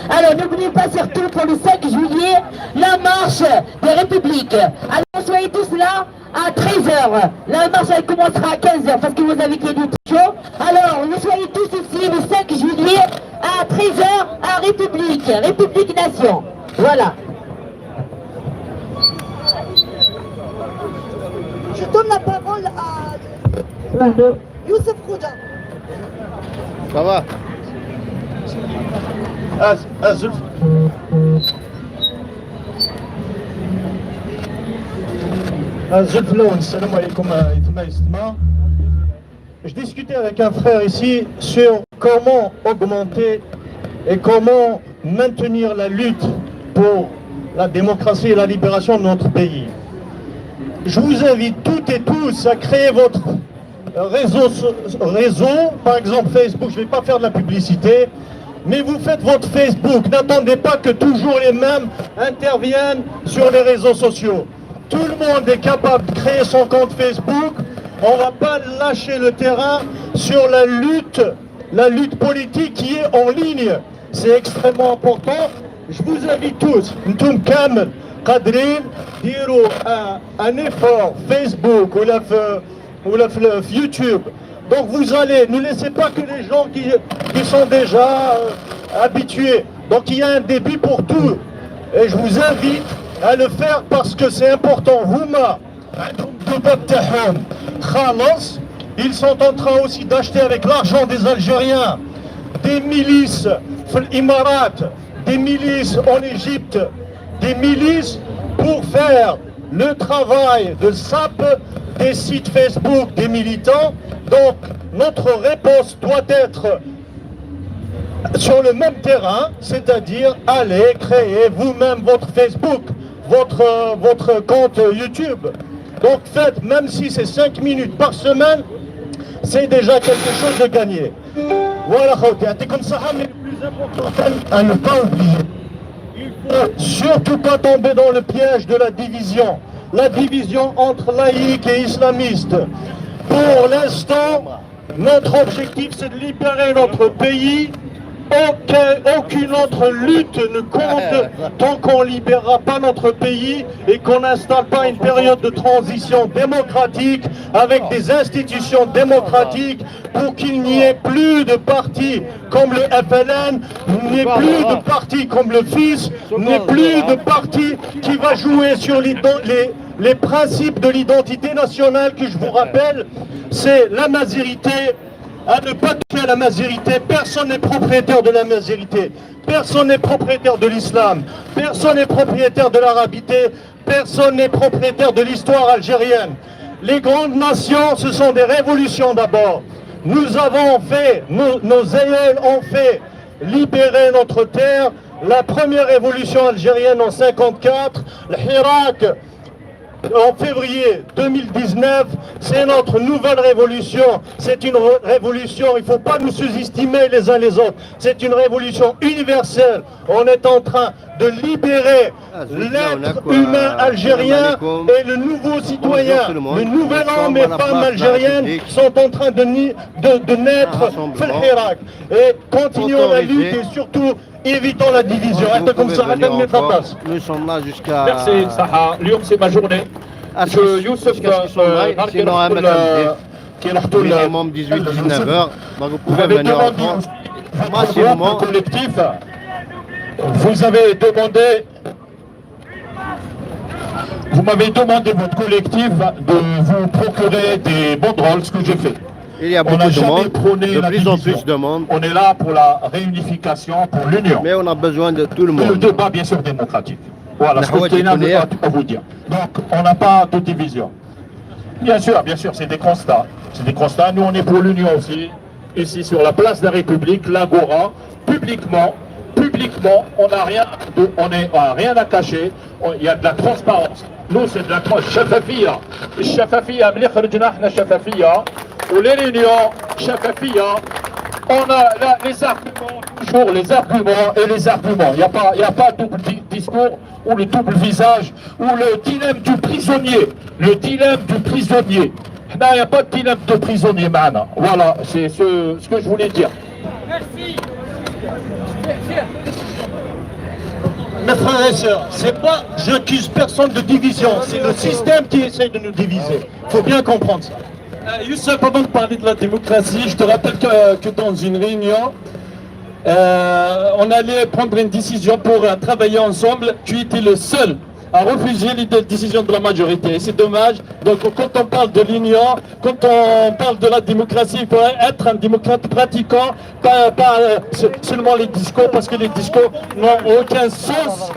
Alors n'oubliez pas surtout pour le 5 juillet, la marche des Républiques. Alors soyez tous là à 13h. La marche elle commencera à 15h parce que vous avez qu'il y a du chaud. Alors vous soyez tous ici le 5 juillet à 13h à République, République Nation. Voilà. Je donne la parole à Youssef Khouja. Ça va Je discutais avec un frère ici sur comment augmenter et comment maintenir la lutte pour la démocratie et la libération de notre pays. Je vous invite toutes et tous à créer votre réseau, par exemple Facebook, je ne vais pas faire de la publicité, mais vous faites votre Facebook. N'attendez pas que toujours les mêmes interviennent sur les réseaux sociaux. Tout le monde est capable de créer son compte Facebook. On ne va pas lâcher le terrain sur la lutte politique qui est en ligne. C'est extrêmement important. Je vous invite tous, نتوم كامل قادرين ديروا un effort Facebook ou la YouTube. Donc vous allez, ne laissez pas que les gens qui sont déjà habitués. Donc il y a un début pour tout. Et je vous invite à le faire parce que c'est important. Ils sont en train aussi d'acheter avec l'argent des Algériens des milices Émirats, des milices en Égypte, des milices pour faire le travail de SAP des sites Facebook des militants. Donc notre réponse doit être sur le même terrain, c'est-à-dire allez créer vous-même votre Facebook, votre compte YouTube. Donc faites, même si c'est 5 minutes par semaine, c'est déjà quelque chose de gagné. Voilà, mais le plus important à ne pas oublier, il faut surtout pas tomber dans le piège de la division entre laïcs et islamistes. Pour l'instant, notre objectif c'est de libérer notre pays. Aucune autre lutte ne compte tant qu'on ne libérera pas notre pays et qu'on n'installe pas une période de transition démocratique avec des institutions démocratiques pour qu'il n'y ait plus de partis comme le FLN, n'ait plus de partis comme le FIS, n'ait plus de partis qui va jouer sur les principes de l'identité nationale que je vous rappelle, c'est la mazérité. À ne pas toucher à la mazérité, personne n'est propriétaire de la mazérité, personne n'est propriétaire de l'islam, personne n'est propriétaire de l'arabité, personne n'est propriétaire de l'histoire algérienne. Les grandes nations, ce sont des révolutions d'abord. Nous avons fait, nos aïeux ont fait libérer notre terre, la première révolution algérienne en 1954, le Hirak, en février 2019, c'est notre nouvelle révolution. C'est une révolution, il ne faut pas nous sous-estimer les uns les autres. C'est une révolution universelle. On est en train de libérer l'être humain algérien et le nouveau citoyen, le nouvel homme et femme algérienne sont en train de naître في الحراك. Et continuons la lutte et surtout évitons la division. Nous sommes là jusqu'à... Merci, Saha. Lyon, c'est ma journée. Je, Youssef, sinon à minimum 18-19 heures. Donc vous pouvez venir en France. Massivement. Collectif, vous avez demandé... Vous m'avez demandé, votre collectif, de vous procurer des banderoles, ce que j'ai fait. Il y a beaucoup de monde, de plus en plus de monde. On est là pour la réunification, pour l'union. Mais on a besoin de tout le monde. Et le débat, bien sûr, démocratique. Voilà ce que Kéna veut vous dire. Donc, on n'a pas de division. Bien sûr, c'est des constats. C'est des constats. Nous, on est pour l'union aussi. Ici, sur la place de la République, l'Agora, publiquement, on n'a rien à cacher. Il y a de la transparence. Nous, c'est de la transparence. الشفافية ملي خرجنا احنا شفافية ولي réunions شفافية. On a là, les arguments, toujours les arguments et les arguments. Il n'y a pas double discours ou le double visage ou le dilemme du prisonnier. Le dilemme du prisonnier. Non, il n'y a pas de dilemme de prisonnier, man. Voilà, c'est ce que je voulais dire. Merci. frères et sœurs, c'est pas, j'accuse personne de division, c'est le système qui essaie de nous diviser. Il faut bien comprendre ça. Youssef, avant de parler de la démocratie, je te rappelle que dans une réunion, on allait prendre une décision pour travailler ensemble. Tu étais le seul à refuser les décisions de la majorité. Et c'est dommage. Donc quand on parle de l'union, quand on parle de la démocratie, il faut être un démocrate pratiquant, pas seulement les discours, parce que les discours n'ont aucun sens.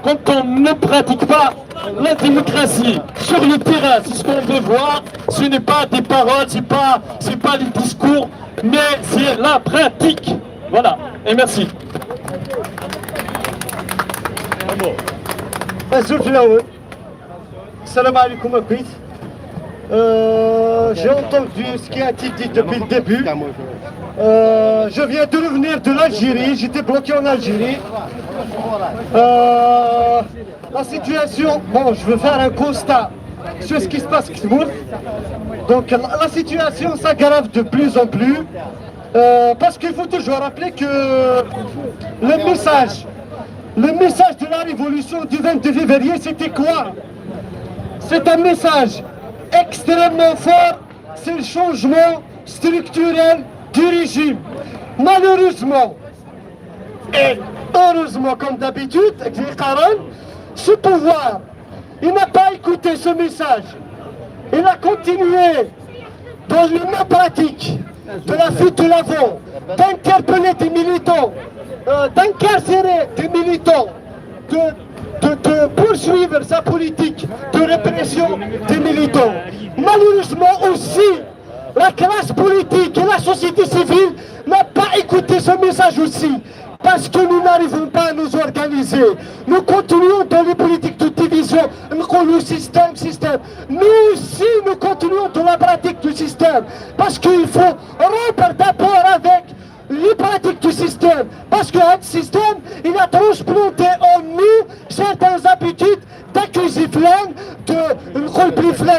Quand on ne pratique pas la démocratie sur le terrain. C'est ce qu'on veut voir. Ce n'est pas des paroles, c'est pas les discours, mais c'est la pratique. Voilà. Et merci. Salam alaikum Akwit. J'ai entendu ce qui a été dit depuis le début. Je viens de revenir de l'Algérie, j'étais bloqué en Algérie. La situation, bon, je veux faire un constat sur ce qui se passe. Donc la situation s'aggrave de plus en plus. Parce qu'il faut toujours rappeler que le message de la révolution du 22 février, c'était quoi? C'est un message extrêmement fort, c'est le changement structurel du régime. Malheureusement, et heureusement comme d'habitude, ce pouvoir, il n'a pas écouté ce message. Il a continué dans une même pratique de la fuite de l'avant, d'interpeller des militants, d'incarcérer des militants, de poursuivre sa politique de répression des militants. Malheureusement aussi, la classe politique et la société civile n'ont pas écouté ce message aussi. Parce que nous n'arrivons pas à nous organiser. Nous continuons dans les politiques de division, le système. Nous aussi, nous continuons dans la pratique du système. Parce qu'il faut rompre d'abord avec les pratiques du système. Parce que ce système, il a transplanté en nous certaines habitudes d'accuser Flan,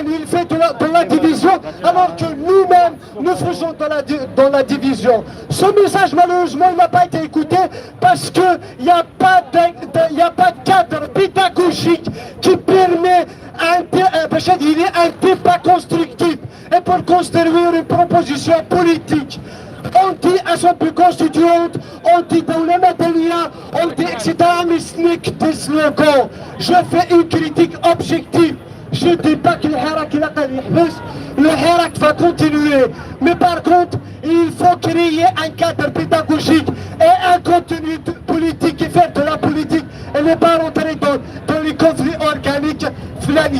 il fait de la division, alors que nous-mêmes, nous faisons dans la division. Ce message, malheureusement, il n'a pas été écouté parce qu'il n'y a pas de cadre pédagogique qui permet un débat constructif et pour construire une proposition politique. Anti-assemblée constituante, anti-dawla madaniya, anti-etc. Mais ce n'est que des slogans. Je fais une critique objective. Je ne dis pas que le Hirak va continuer. Mais par contre, il faut créer un cadre pédagogique et un contenu politique et faire de la politique. Et ne pas rentrer dans les conflits organiques. Flan.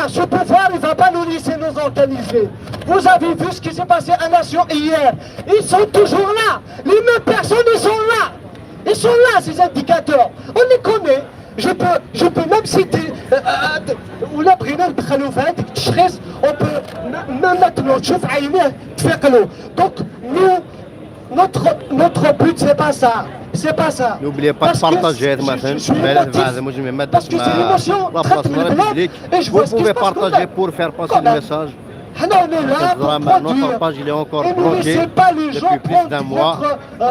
Ce pouvoir, il ne va pas nous laisser nous organiser. Vous avez vu ce qui s'est passé à Nation hier. Ils sont toujours là. Les mêmes personnes, ils sont là. Ils sont là, ces indicateurs. On les connaît. Je peux même citer, on peut même maintenant, donc nous, notre but c'est pas ça. C'est pas ça. N'oubliez pas de partager, parce que c'est l'émotion. Vous pouvez partager pour faire passer le message. Notre page il est encore bloquée depuis plus d'un mois, donc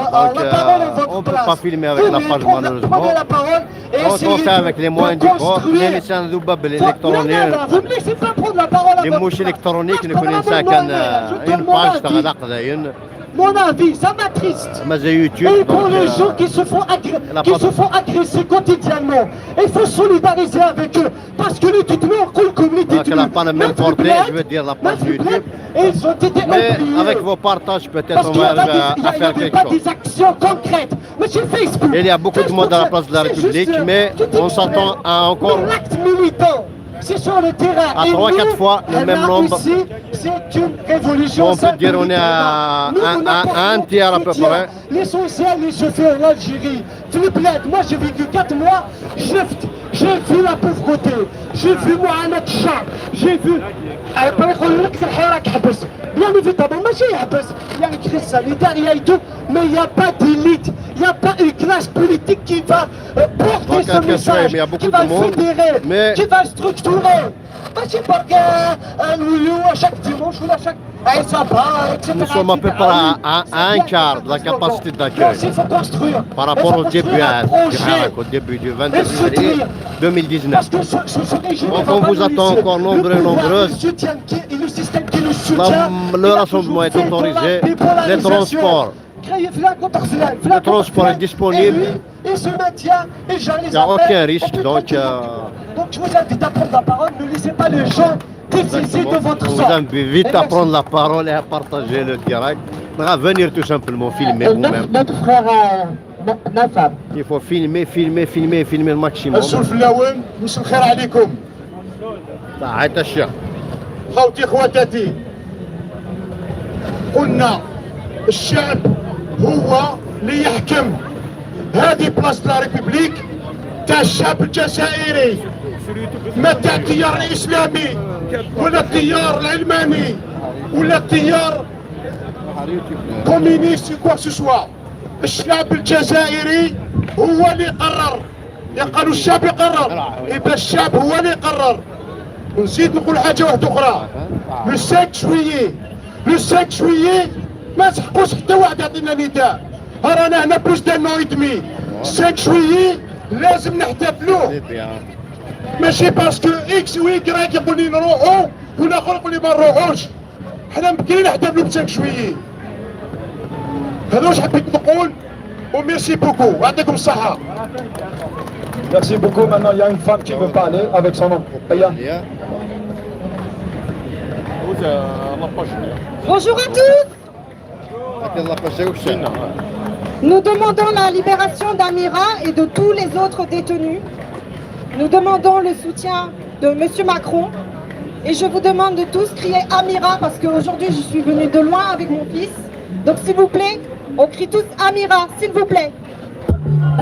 on ne peut pas filmer avec la page malheureusement. Donc on fait avec les moyens du bord, les mouches électroniques, nous connaissons une page de mon avis, ça m'attriste. Et pour les gens qui se font agresser quotidiennement, il faut solidariser avec eux. Parce que les détenus comme les détenus. Elle n'a pas la même portée, je veux dire la page YouTube. Et ils ont été mais avec vos partages, peut-être on va arriver à faire quelque chose. Des actions concrètes. Monsieur Facebook. Il y a beaucoup de monde à la place de la République, mais on s'attend à encore. L'acte militant. C'est sur le terrain. À 3-4 fois le même nombre. C'est une révolution. On peut dire qu'on est à un tiers à peu près. L'essentiel, il se fait en Algérie. Moi j'ai vécu 4 mois, j'ai vu la pauvreté, j'ai vu Mohamed Shah, j'ai vu. Bien évidemment, il y a une crise sanitaire, il y a tout, mais il n'y a pas d'élite, il n'y a pas une classe politique qui va porter ce message, qui va fédérer, qui va structurer. Pas si à chaque dimanche ou à chaque Nous sommes à peu près à un quart de la capacité d'accueil par rapport au début du 22 février 2019. Donc on vous attend encore nombreux et nombreuses. Le rassemblement est autorisé, le transport est disponible, il n'y a aucun risque. Donc je vous invite à prendre la parole, ne laissez pas les gens décider de votre sort. Je vous invite à prendre la parole et à partager le direct, à venir tout simplement filmer vous-même. Notre frère Nafab. Il faut filmer le maximum. السلف الأول مساء الخير عليكم تعال الشيخ. خوتي خواتاتي قلنا الشعب هو اللي يحكم هذه بلاصة لا ريبوبليك تاع الشعب الجزائري ما تاع التيار الإسلامي ولا التيار العلماني ولا التيار كومينيست كوا سوسوا. الشعب الجزائري هو اللي قرر. قالوا الشعب يقرر، يبقى الشعب هو اللي يقرر. ونزيد نقول حاجه واحده اخرى، لو 5 جويي ما سحقوش حتى واحد يعطينا نداء. رانا هنا بلوس دان نو ادمي. 5 جويي لازم نحتفلوه، ماشي باسكو اكس و يكراك يقول لي نروحوا والاخر يقول لي ما نروحوش. حنا ممكن نحتفلوا ب 5 جويي. هذا واش حبيت نقول وميرسي بوكو ويعطيكم الصحة. Merci beaucoup. Maintenant, il y a une femme qui veut parler avec son nom. Paya. Bonjour à tous. Nous demandons la libération d'Amira et de tous les autres détenus. Nous demandons le soutien de M. Macron. Et je vous demande de tous crier Amira parce qu'aujourd'hui je suis venue de loin avec mon fils. Donc s'il vous plaît, on crie tous Amira, s'il vous plaît.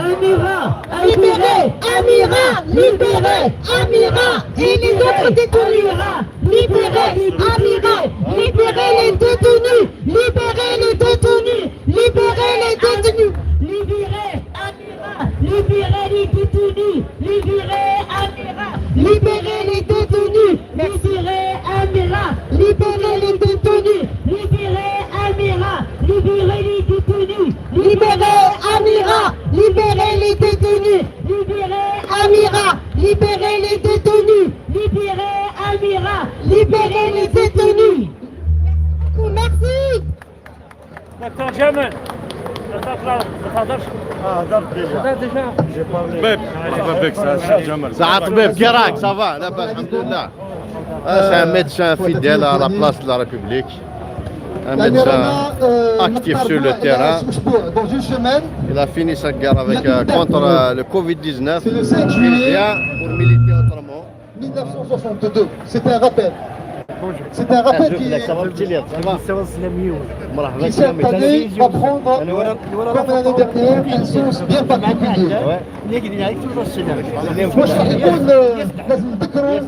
Amira, libérez, Amira, libérez, Amira et les autres détenus. Libérez, Amira, libérez les détenus, libérez les détenus, libérez les détenus. libérez Amira, libérez les détenus, libérez Amira, Libérez les détenus, libérez Amira, libérez les détenus, libérez Amira, libérez les détenus, libérez Amira, libérez les détenus, libérez Amira, libérez les détenus, libérez Amira, libérez les détenus. Merci. دكتور جمال ساعة طبيب كيراك صافا لاباس الحمد لله. C'est un médecin fidèle à la place de la République, un médecin actif sur le terrain. Dans une semaine, Il a fini sa guerre avec, contre le Covid-19. c'est le 5 Il juillet vient pour militer autrement. 1962. C'était un rappel. C'était un rappel qui s'est allé à prendre, comme l'année dernière, une source bien particulière. مش راح يكون لازم نذكروا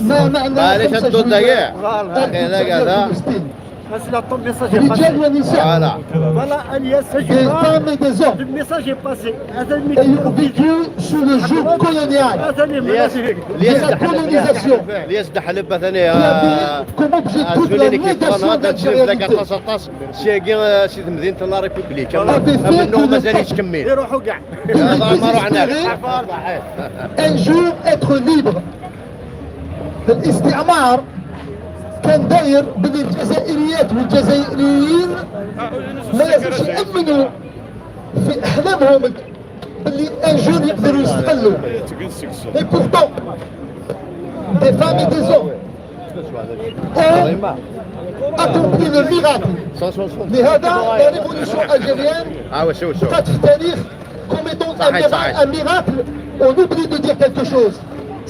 ما معنى معليش هدو كاع هذا رجال ونساء فوالا des femmes et des hommes ayant vécu sous le joug colonial ليس la colonisation ليس دحلب مثلا qui avait comme objectif la زوليني كيف négation قناه de تشرف لك l'altérité. 19 سياقين سيد مدينه لا ريبوبليك avait fait منهم que مازال le يتكمل يروحوا كاع ما رحنا un jour être libre. الاستعمار كان داير بين الجزائريات والجزائريين ما لازمش يأمنوا في أحلامهم اللي ان جور يقدروا يستقلوا. Et pourtant, des femmes et des hommes ont accompli le miracle. لهذا la révolution algérienne شو قد في التاريخ comme étant un miracle. On oublie de dire quelque chose.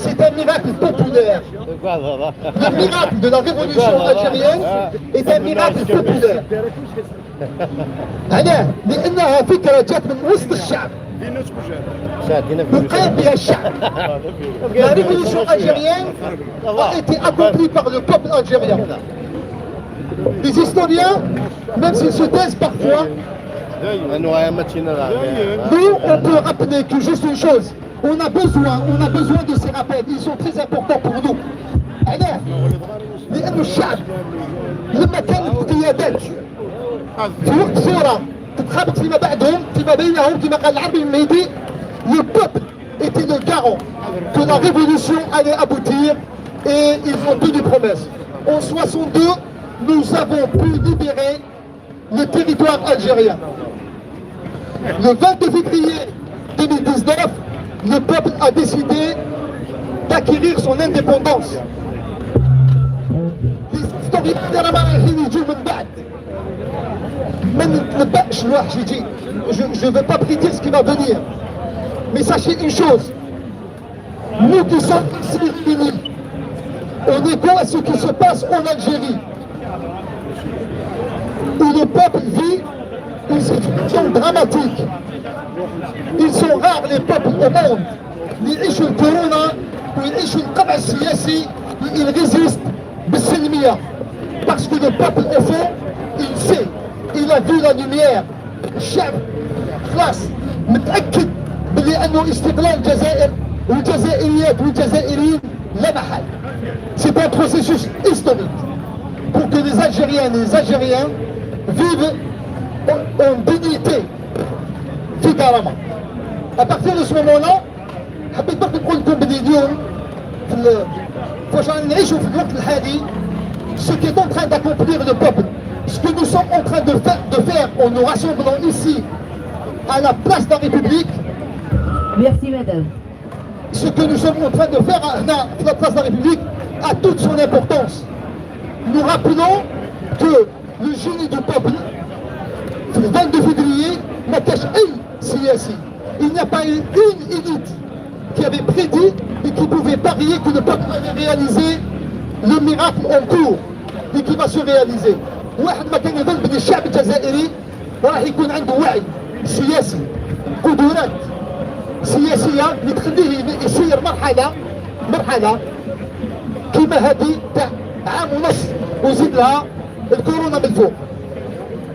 C'est un miracle populaire. Le miracle de la révolution algérienne est un miracle populaire. لأنها فكرة جات من وسط الشعب. وقام بها الشعب. La révolution algérienne a été accomplie par le peuple algérien. Les historiens, même s'ils se taisent parfois, nous, on peut rappeler que juste une chose. On a besoin de ces rappels, ils sont très importants pour nous. معناه لأنه الشعب لما كانت القيادات في وقت ثورة تتخابط فيما بعدهم فيما بينهم كما قال العربي المهدي le peuple était le garant que la révolution allait aboutir et ils ont tenu promesse. En 62, nous avons pu libérer le territoire algérien. Le 22 février 2019, le peuple a décidé d'acquérir son indépendance. Les historiens de je ne veux pas prédire ce qui va venir. Mais sachez une chose, nous qui sommes ici réunis, on est écho à ce qui se passe en Algérie, où le peuple vit une situation dramatique. Ils sont rares les peuples au monde, اللي يعيشوا الكورونا ويعيشوا القمع السياسي ils résistent بالسلمية. Parce que le peuple au fond, il sait, il a vu la lumière. الشعب خلاص متأكد بلي أنه استقلال الجزائر والجزائريات والجزائريين لا محل. C'est un processus historique pour que les Algériennes et les Algériens vivent en dignité في كرامة. À partir de ce moment-là حبيت برك نقول لكم بلي اليوم فاش رانا نعيشوا في الوقت الحالي ce qui est en train d'accomplir le peuple, ce que nous sommes en train de faire en nous rassemblant ici à la place de la République. Merci madame. Ce que nous sommes en train de faire à la place de la République a toute son importance. Nous rappelons que le génie du peuple, le 22 février, n'a caché CSI. Il n'y a pas eu une élite qui avait prédit et qui pouvait parier que le peuple allait réaliser le miracle en cours et qui va se réaliser. واحد ما كان يظن بان الشعب الجزائري راح يكون عنده وعي سياسي قدرات سياسيه اللي تخليه يسير مرحله كيما هذه تاع عام ونص وزيد لها الكورونا من فوق.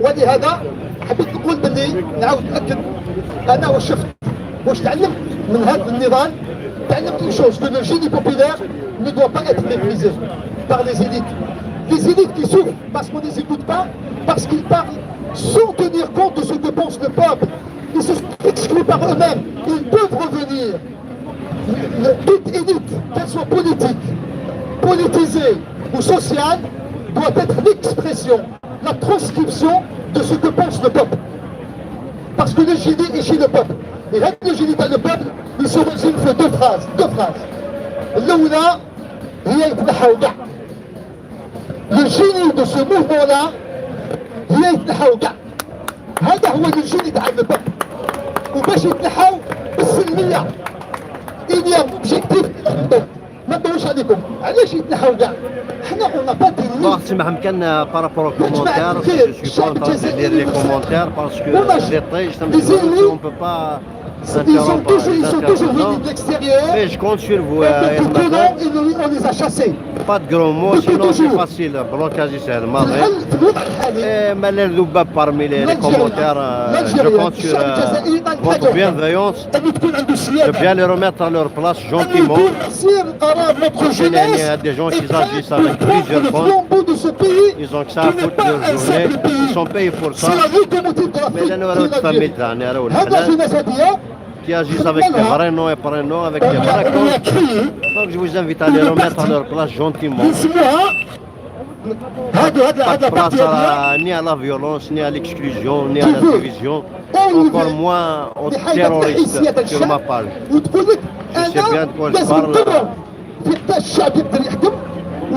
ولهذا حبيت نقول باللي نعاود ناكد انا واش تعلمت من هذا النضال. تعلمت une chose, que le génie populaire ne doit pas être méprisé par les élites. Les élites qui souffrent parce qu'on ne les écoute pas, parce qu'ils parlent sans tenir compte de ce que pense le peuple. Ils se sont exclus par eux-mêmes. Ils peuvent revenir. Toute élite, qu'elle soit politique, politisée ou sociale, doit être l'expression, la transcription de ce que pense le peuple. Parce que le génie est chez le peuple. Et là, le génie dans le peuple, il se résume sur deux phrases. الأولى هي يتنحوا كاع. Le génie de ce mouvement-là, هي يتنحوا كاع. هذا هو الجيني تاع البلد. وباش يتنحوا بالسلمية. Il y a objectif. ما نضويش عليكم. علاش يتنحوا كاع؟ حنا on n'a pas de limite. Bon, si ما كان par rapport aux commentaires, je suis pas en train de lire les commentaires parce que on peut pas. Ils sont toujours venus de l'extérieur. Mais je compte sur vous. Depuis 2 ans, on les a chassés. Pas de gros mots, sinon c'est facile. Blocage c'est le mal. Et mais parmi les commentaires, je compte sur votre bienveillance. De bien les remettre à leur place gentiment. Il y a des gens qui agissent avec plusieurs fonds. Ils ont que ça à foutre leur journée. Ils sont payés pour ça. Mais là, nous avons une famille qui agissent avec des vrais noms et prénoms, avec des vrais comptes. Donc je vous invite à les remettre à leur place gentiment. Pas de place ni à la violence, ni à l'exclusion, ni à la division, encore moins aux terroristes sur ma page. Je sais bien de quoi je parle.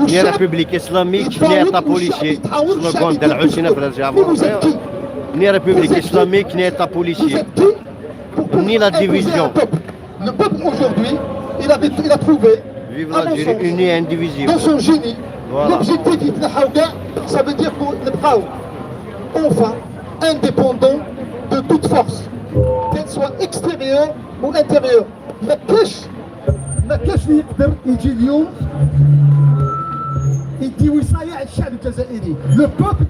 Ni République islamique, ni État policier. Slogan de l'Hussein ni République islamique, ni État policier. Ni la division. Le peuple aujourd'hui, il a trouvé vive l'Algérie unie et indivisible. Dans son génie, voilà. L'objectif ça veut dire qu'on est enfin indépendant de toute force, qu'elle soit extérieure ou intérieure. ما كاش يقدر يجي اليوم يدي وصاية الشعب الجزائري. Le peuple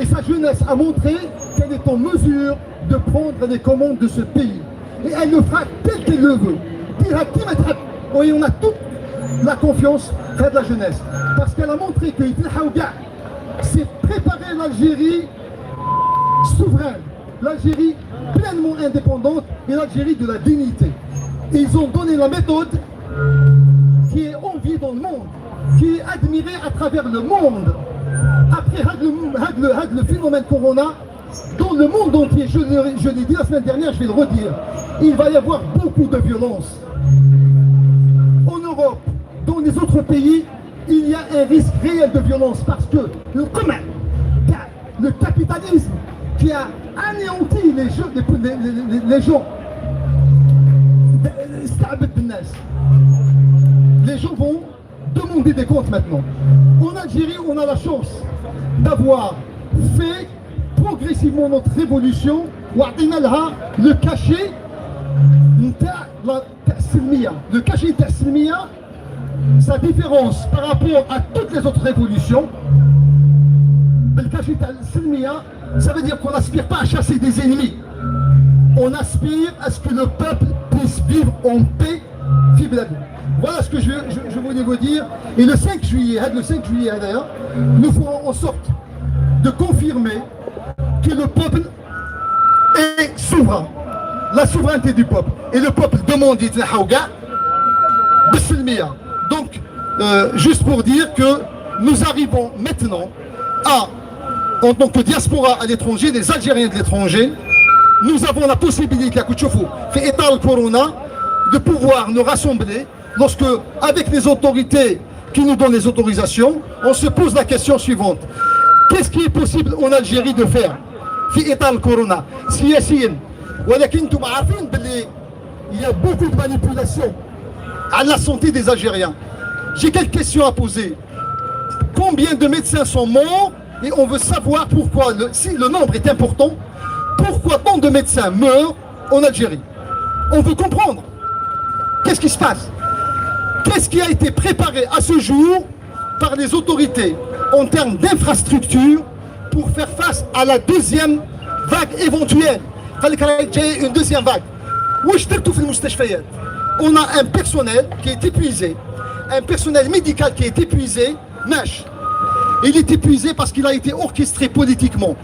et sa jeunesse a montré qu'elle est en mesure de prendre les commandes de ce pays. Et elle le fera tel qu'elle le veut. Et on a la confiance de la jeunesse. Parce qu'elle a montré que c'est préparer l'Algérie souveraine, l'Algérie pleinement indépendante et l'Algérie de la dignité. Et ils ont donné la méthode qui est enviée dans le monde, qui est admirée à travers le monde. Après le phénomène Corona, dans le monde entier, je l'ai dit la semaine dernière, je vais le redire, il va y avoir beaucoup de violence. En Europe, dans les autres pays, il y a un risque réel de violence parce que le capitalisme qui a anéanti les gens, les gens vont demander des comptes maintenant. En Algérie, on a la chance d'avoir fait progressivement notre révolution, le cachet le cachet tassimia, sa différence par rapport à toutes les autres révolutions. Le cachet tassimia, ça veut dire qu'on n'aspire pas à chasser des ennemis. On aspire à ce que le peuple puisse vivre en paix. Voilà ce que je voulais vous dire. Et le 5 juillet d'ailleurs, nous ferons en sorte de confirmer que le peuple est souverain. La souveraineté du peuple. Et le peuple demande donc, juste pour dire que nous arrivons maintenant en tant que diaspora à l'étranger, les Algériens de l'étranger, nous avons la possibilité, fait état le Corona, de pouvoir nous rassembler lorsque, avec les autorités qui nous donnent les autorisations, on se pose la question suivante. Qu'est-ce qui est possible en Algérie de faire? Fait état le Corona. Il y a beaucoup de manipulations à la santé des Algériens. J'ai quelques questions à poser. Combien de médecins sont morts? Et on veut savoir pourquoi, si le nombre est important, pourquoi tant de médecins meurent en Algérie. On veut comprendre. Qu'est-ce qui se passe? Qu'est-ce qui a été préparé à ce jour par les autorités en termes d'infrastructure pour faire face à la deuxième vague éventuelle? Une deuxième vague. On a un personnel qui est épuisé, un personnel médical qui est épuisé. Il est épuisé parce qu'il a été orchestré politiquement.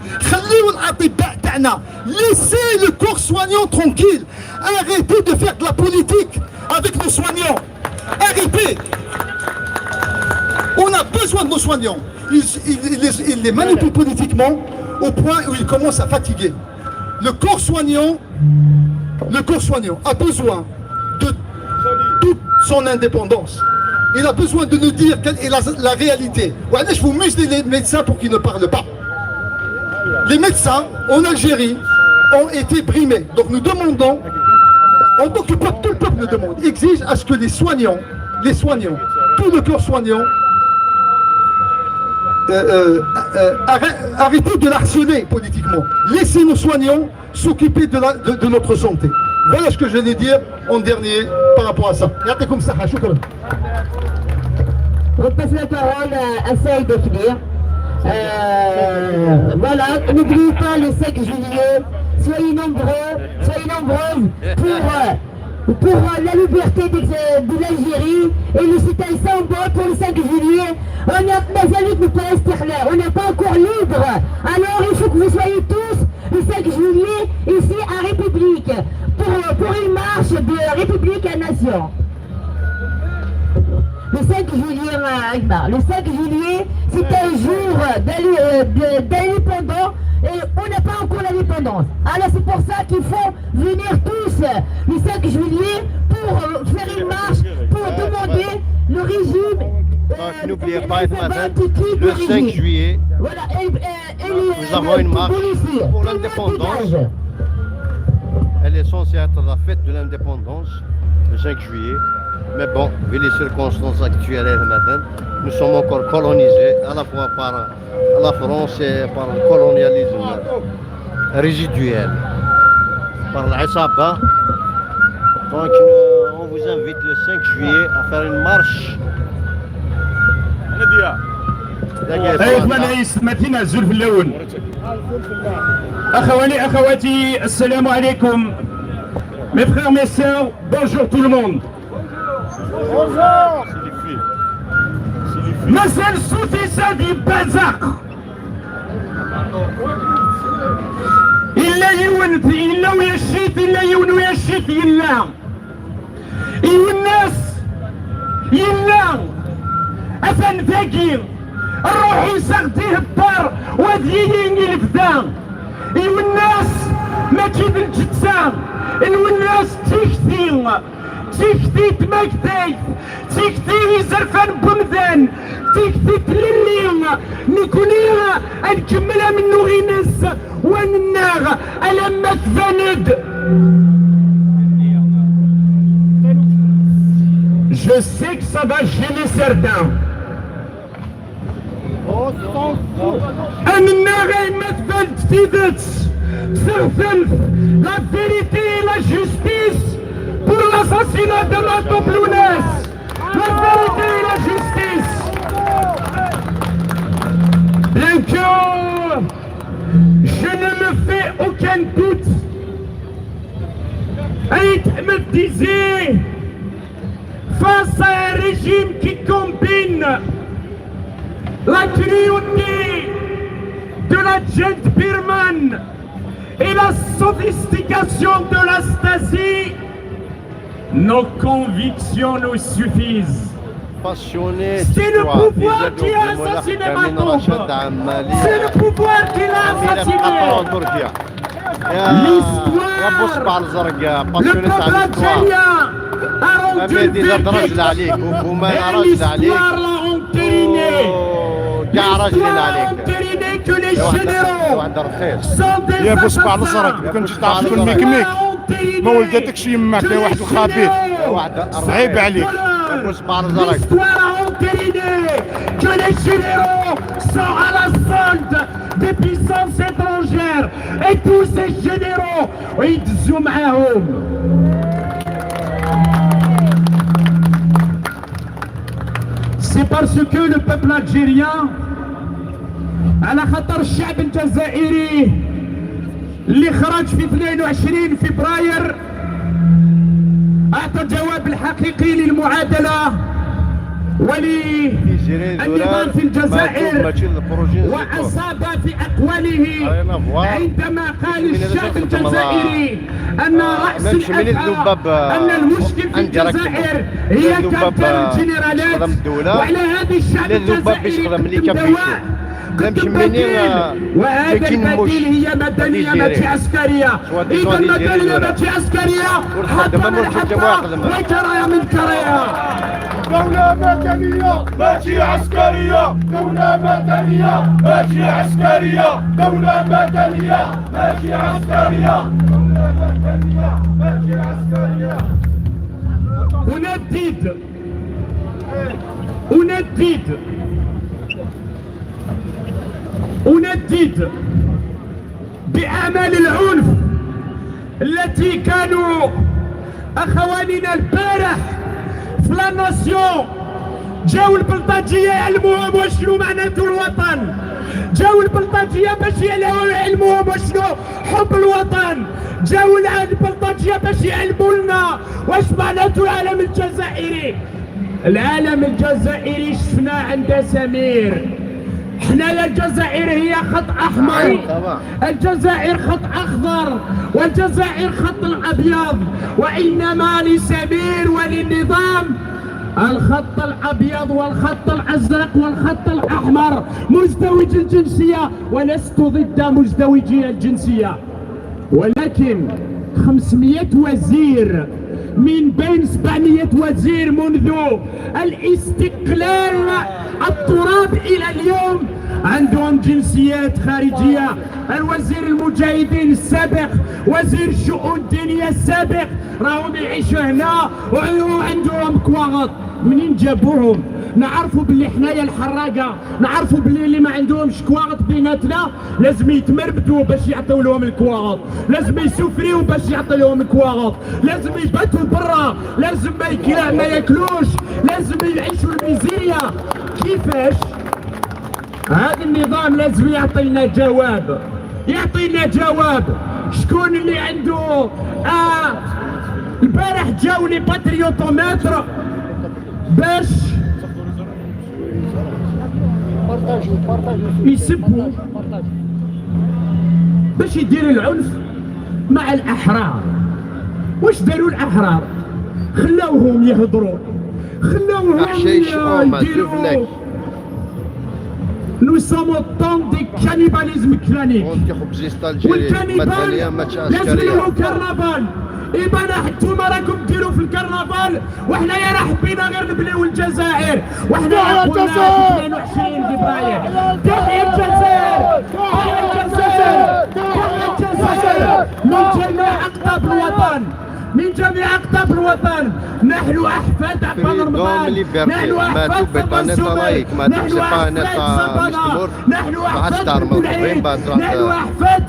Laissez le corps soignant tranquille. Arrêtez de faire de la politique avec nos soignants. Arrêtez. On a besoin de nos soignants. Ils les manipulent politiquement au point où ils commencent à fatiguer. Le corps soignant a besoin de toute son indépendance. Il a besoin de nous dire quelle est la réalité. Je vous muscle les médecins pour qu'ils ne parlent pas. Les médecins en Algérie ont été brimés. Donc nous demandons, en tant que peuple, tout le peuple le demande, exige à ce que les soignants, tout le corps soignant, arrêtez de l'harceler politiquement. Laissez nos soignants s'occuper de notre santé. Voilà ce que je vais dire en dernier par rapport à ça. On passe la parole à Saïd Bekir. Voilà, n'oubliez pas le 5 juillet, soyez nombreuses pour la liberté de l'Algérie et le citoyen sans vote pour le 5 juillet. On n'est pas encore libre. Alors il faut que vous soyez tous le 5 juillet ici à République pour une marche de République à Nation. Le 5 juillet, Akbar. Le 5 juillet, c'est un jour d'indépendance et on n'a pas encore l'indépendance. Alors c'est pour ça qu'il faut venir tous le 5 juillet pour faire une marche, pour demander le régime. N'oubliez pas, le 5 juillet, voilà, nous avons une marche pour l'indépendance. Elle est censée être la fête de l'indépendance, le 5 juillet. Mais bon, vu les circonstances actuelles, nous sommes encore colonisés à la fois par la France et par le colonialisme résiduel, par l'Assaba. Donc on vous invite le 5 juillet à faire une marche. Mes frères, mes sœurs, bonjour tout le monde. Bonjour. مازال صوتي سادي بازاق إلا يونت إلا ويشيت إلا يون ويشيت إلا الناس إلا أفن فاكر روحي سغتيه الدار ودييني الفدان الناس ما كيف الجتسام الناس تيكتي تماكتي تيكتي زرفان بمدان تيكتي تللي نكونيها نكملها من نغينس ونناغ ألما تفند. Je sais que ça va gêner certains. أننا ما تفلت la vérité et la justice pour l'assassinat de la Doblounes. La vérité et la justice. Bien que je ne me fais aucun doute. Aït me disait, face à un régime qui combine la cruauté de la junte birmane et la sophistication de la Stasi, nos convictions nous suffisent. C'est le pouvoir qui a assassiné Matombe. C'est le pouvoir qui l'a assassiné. L'histoire, le peuple algérien a rendu le verdict. Et l'histoire l'a entériné. L'histoire a entériné que les généraux sont des assassins. ما ولدتكش يماك يا واحد الخبيث عيب عليك. L'histoire a entériné que les généraux sont à la solde des puissances étrangères et tous ces généraux يدزوا معاهم. C'est parce que le peuple algérien على خاطر الشعب الجزائري اللي خرج في 22 فبراير أعطى الجواب الحقيقي للمعادلة وللنظام في الجزائر وأصاب في أقواله عندما قال الشعب الجزائري أن رأس الأزمة أن المشكل في الجزائر هي كارتل الجنرالات وعلى هذا الشعب الجزائري دواء وهذا البديل هي مدنية ماشي عسكرية. إذا مدنية ماشي عسكرية حتى من حتى وكرايا من كرايا. دولة مدنية ماشي عسكرية. دولة مدنية ماشي عسكرية. دولة مدنية ماشي عسكرية. دولة مدنية ماشي عسكرية. وندد بأعمال العنف التي كانوا أخواننا البارح في لا ناسيون جاو البلطاجية يعلموهم وشنو معناته الوطن. جاو البلطاجية باش يعلموهم وشنو حب الوطن. جاو البلطاجية باش يعلموا لنا واش معناته العالم الجزائري. العالم الجزائري شفناه عند سمير. حنا الجزائر هي خط احمر، الجزائر خط اخضر، والجزائر خط ابيض، وانما لسمير وللنظام الخط الابيض والخط الازرق والخط الاحمر مزدوج الجنسيه، ولست ضد مزدوجي الجنسيه، ولكن 500 وزير من بين 700 وزير منذ الاستقلال التراب الى اليوم عندهم جنسيات خارجيه. الوزير المجاهدين السابق، وزير الشؤون الدينيه السابق، راهم يعيشوا هنا وعندهم كواغط. منين جابوهم؟ نعرفوا باللي حنايا الحراقه، نعرفوا باللي اللي ما عندهمش كواغط بيناتنا لازم يتمربدوا باش يعطيو لهم الكواغط، لازم يسفريو باش يعطيو لهم الكواغط، لازم يباتوا برا، لازم ما ياكلوش، لازم يعيشوا الميزيريا. كيفاش؟ هذا النظام لازم يعطينا جواب، يعطينا جواب. شكون اللي عنده البارح جاو لي باتريوتومتر باش يسبوا باش يديروا العنف مع الأحرار. واش داروا الأحرار؟ خلاوهم يهضروا، خلاوهم يديروا. Nous sommes au temps du cannibalisme clanique. والكانيبال لازم له كرنفال. إبانا حتوما راكم ديروا في الكرنفال وحنايا راه حبينا غير نبنيو الجزائر وحنا قلنا 22 فبراير تحيا الجزائر تحيا الجزائر تحيا الجزائر من جميع أقطاب الوطن من جميع أقطاب الوطن. نحن أحفاد عبد رمضان، نحن أحفاد فبنسومي، نحن أحفاد صبانا، نحن أحفاد بولعين، نحن أحفاد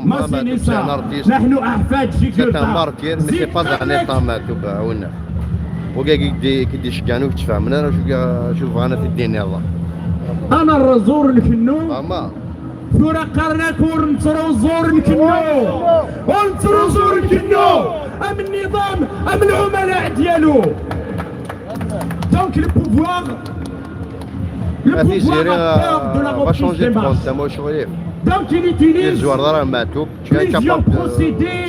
ماسينيسا، نحن أحفاد جيكوتا. أنا الرزور الكنو ثورة قرناكور نصرو الزور نكنو ونصرو زور نكنو أم النظام أم العملاء ديالو. دونك le pouvoir a peur de la reprise des marches. Donc il utilise plusieurs procédés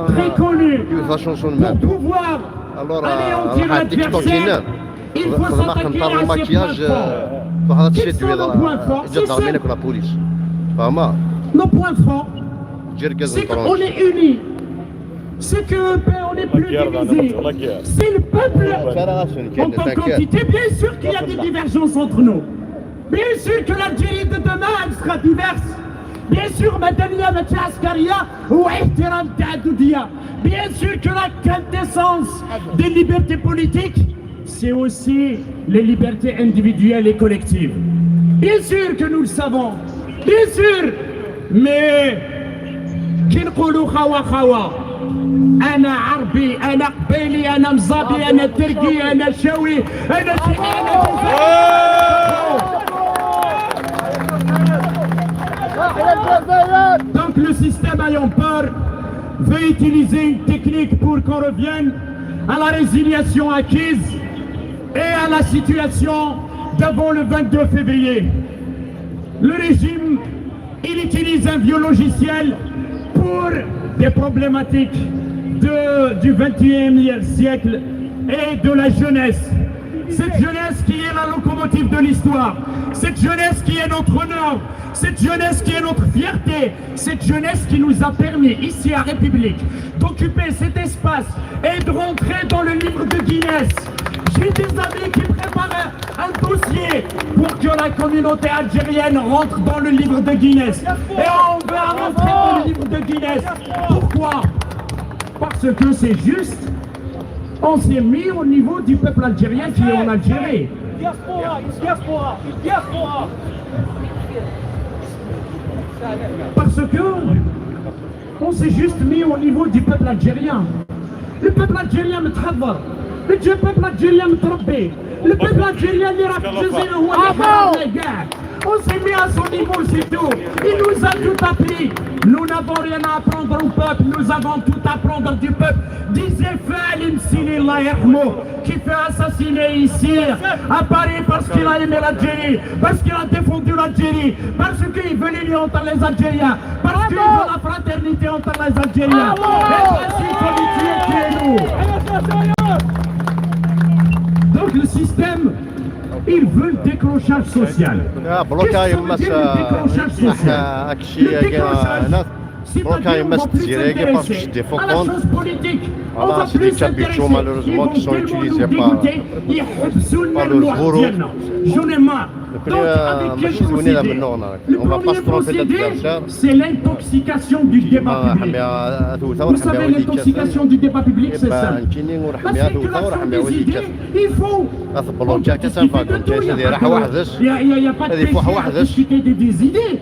très connus pour pouvoir anéantir l'adversaire. Il faut s'attaquer à ses points forts. Quels sont nos points forts? Nos points forts, c'est qu'on est unis, c'est qu'on n'est plus divisé, c'est le peuple en tant qu'entité. Bien sûr qu'il y a des divergences entre nous, bien sûr que l'Algérie de demain elle sera diverse, bien sûr Madania Askaria ou Ihtiram Ta'adoudia, bien sûr que la quintessence des libertés politiques c'est aussi les libertés individuelles et collectives. Bien sûr que nous le savons, bien sûr, mais كي نقولوا خوا خوا أنا عربي أنا قبيلي أنا مزابي أنا تركي أنا شاوي أنا Donc le système ayant peur veut utiliser une technique pour qu'on revienne à la résiliation acquise et à la situation d'avant le 22 février. Le régime, il utilise un vieux logiciel pour des problématiques du 21e siècle et de la jeunesse. Cette jeunesse qui est la locomotive de l'histoire, cette jeunesse qui est notre honneur, cette jeunesse qui est notre fierté, cette jeunesse qui nous a permis ici à République d'occuper cet espace et de rentrer dans le livre de Guinness. J'ai des amis qui préparent un dossier pour que la communauté algérienne rentre dans le livre de Guinness. Et on va rentrer dans le livre de Guinness. Pourquoi? Parce que c'est juste, on s'est mis au niveau du peuple algérien qui est en Algérie. Diaspora, diaspora, diaspora. Parce que on s'est juste mis au niveau du peuple algérien. Le peuple algérien me travaille. Le peuple algérien me trompe. Le peuple algérien n'est pas on s'est mis à son niveau, c'est tout. Il nous a tout appris. Nous n'avons rien à apprendre au peuple, nous avons tout à apprendre du peuple. Disait Falim Sini qui fait assassiner ici à Paris parce qu'il a aimé l'Algérie, parce qu'il a défendu l'Algérie, parce qu'il veut l'union entre les Algériens, parce qu'il veut la fraternité entre les Algériens. Et voici politique qui est nous. Donc le système, il veut le décrochage social. Qu'est-ce que ça veut dire le décrochage social? Le décrochage, c'est pas dire on va plus s'intéresser à la chose politique. On va plus s'intéresser. Ils vont tellement nous dégoûter, ils habsouنا الوقت ديالنا. J'en ai marre. Donc avec quel procédé? Le premier procédé, c'est l'intoxication du débat public. Vous savez, l'intoxication du débat public, c'est ça. La circulation des idées, il faut discuter de tout. Il n'y a pas de plaisir à discuter des idées.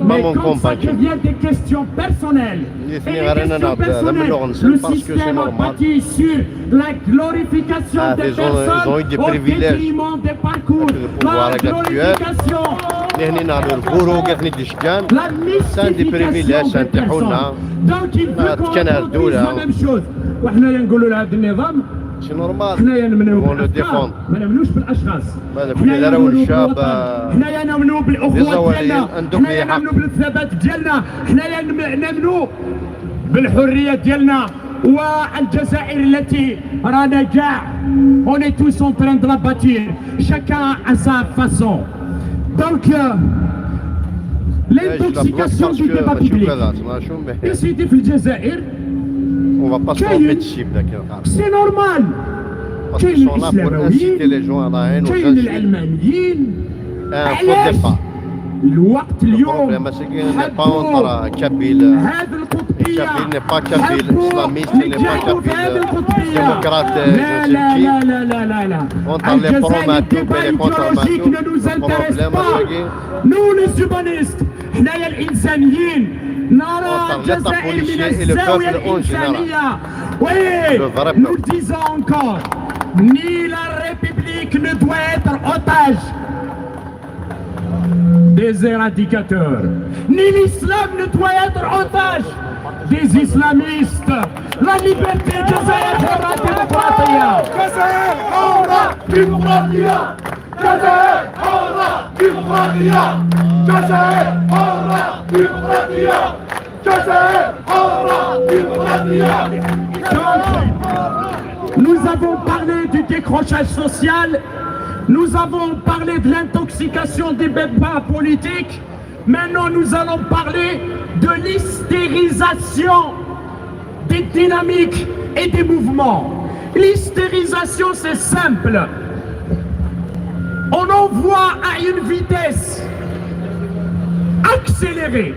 Mais quand ça devient des questions personnelles, et les questions personnelles, le système a bâti sur la glorification des personnes au détriment des parcours, la glorification, la mystification des personnes. Donc il veut qu'on dise la même chose. وحنا نقولوا لهذا النظام ماشي نورمال حنايا نمنوا يبغوا بالافكار ديفوند ما نمنوش بالاشخاص هذا كل حنايا اللي راهو نمنوا الشعب بالوطن حنايا نمنوا بالاخوه ديالنا حنايا نمنوا بالثبات ديالنا حنايا نمنوا بالحريه ديالنا والجزائر التي رانا كاع on est tous en train de la bâtir chacun à sa façon donc l'intoxication du débat public ici في الجزائر on va pas se tromper de cible d'accord c'est normal parce qu'ils sont là pour inciter les gens à la haine aux كاين العلمانيين علاش الوقت اليوم n'est pas entre Kabyle هذه القطبيه Kabyle n'est pas Kabyle islamiste n'est pas Kabyle démocrate لا لا لا لا لا لا contre les pro-Matoub et les contre-Matoub ne nous intéresse pas nous les humanistes حنايا الانسانيين نرى الجزائر من الزاويه الانسانيه oui nous disons encore ni la République ne doit être otage des éradicateurs, ni l'islam ne doit être otage des islamistes. La liberté جزائر حرة ديمقراطية. جزائر حرة ديمقراطية. جزائر حرة ديمقراطية. جزائر حرة ديمقراطية. جزائر حرة ديمقراطية. Nous avons parlé du décrochage social. Nous avons parlé de l'intoxication des débats politiques. Maintenant, nous allons parler de l'hystérisation des dynamiques et des mouvements. L'hystérisation, c'est simple. On envoie à une vitesse accélérée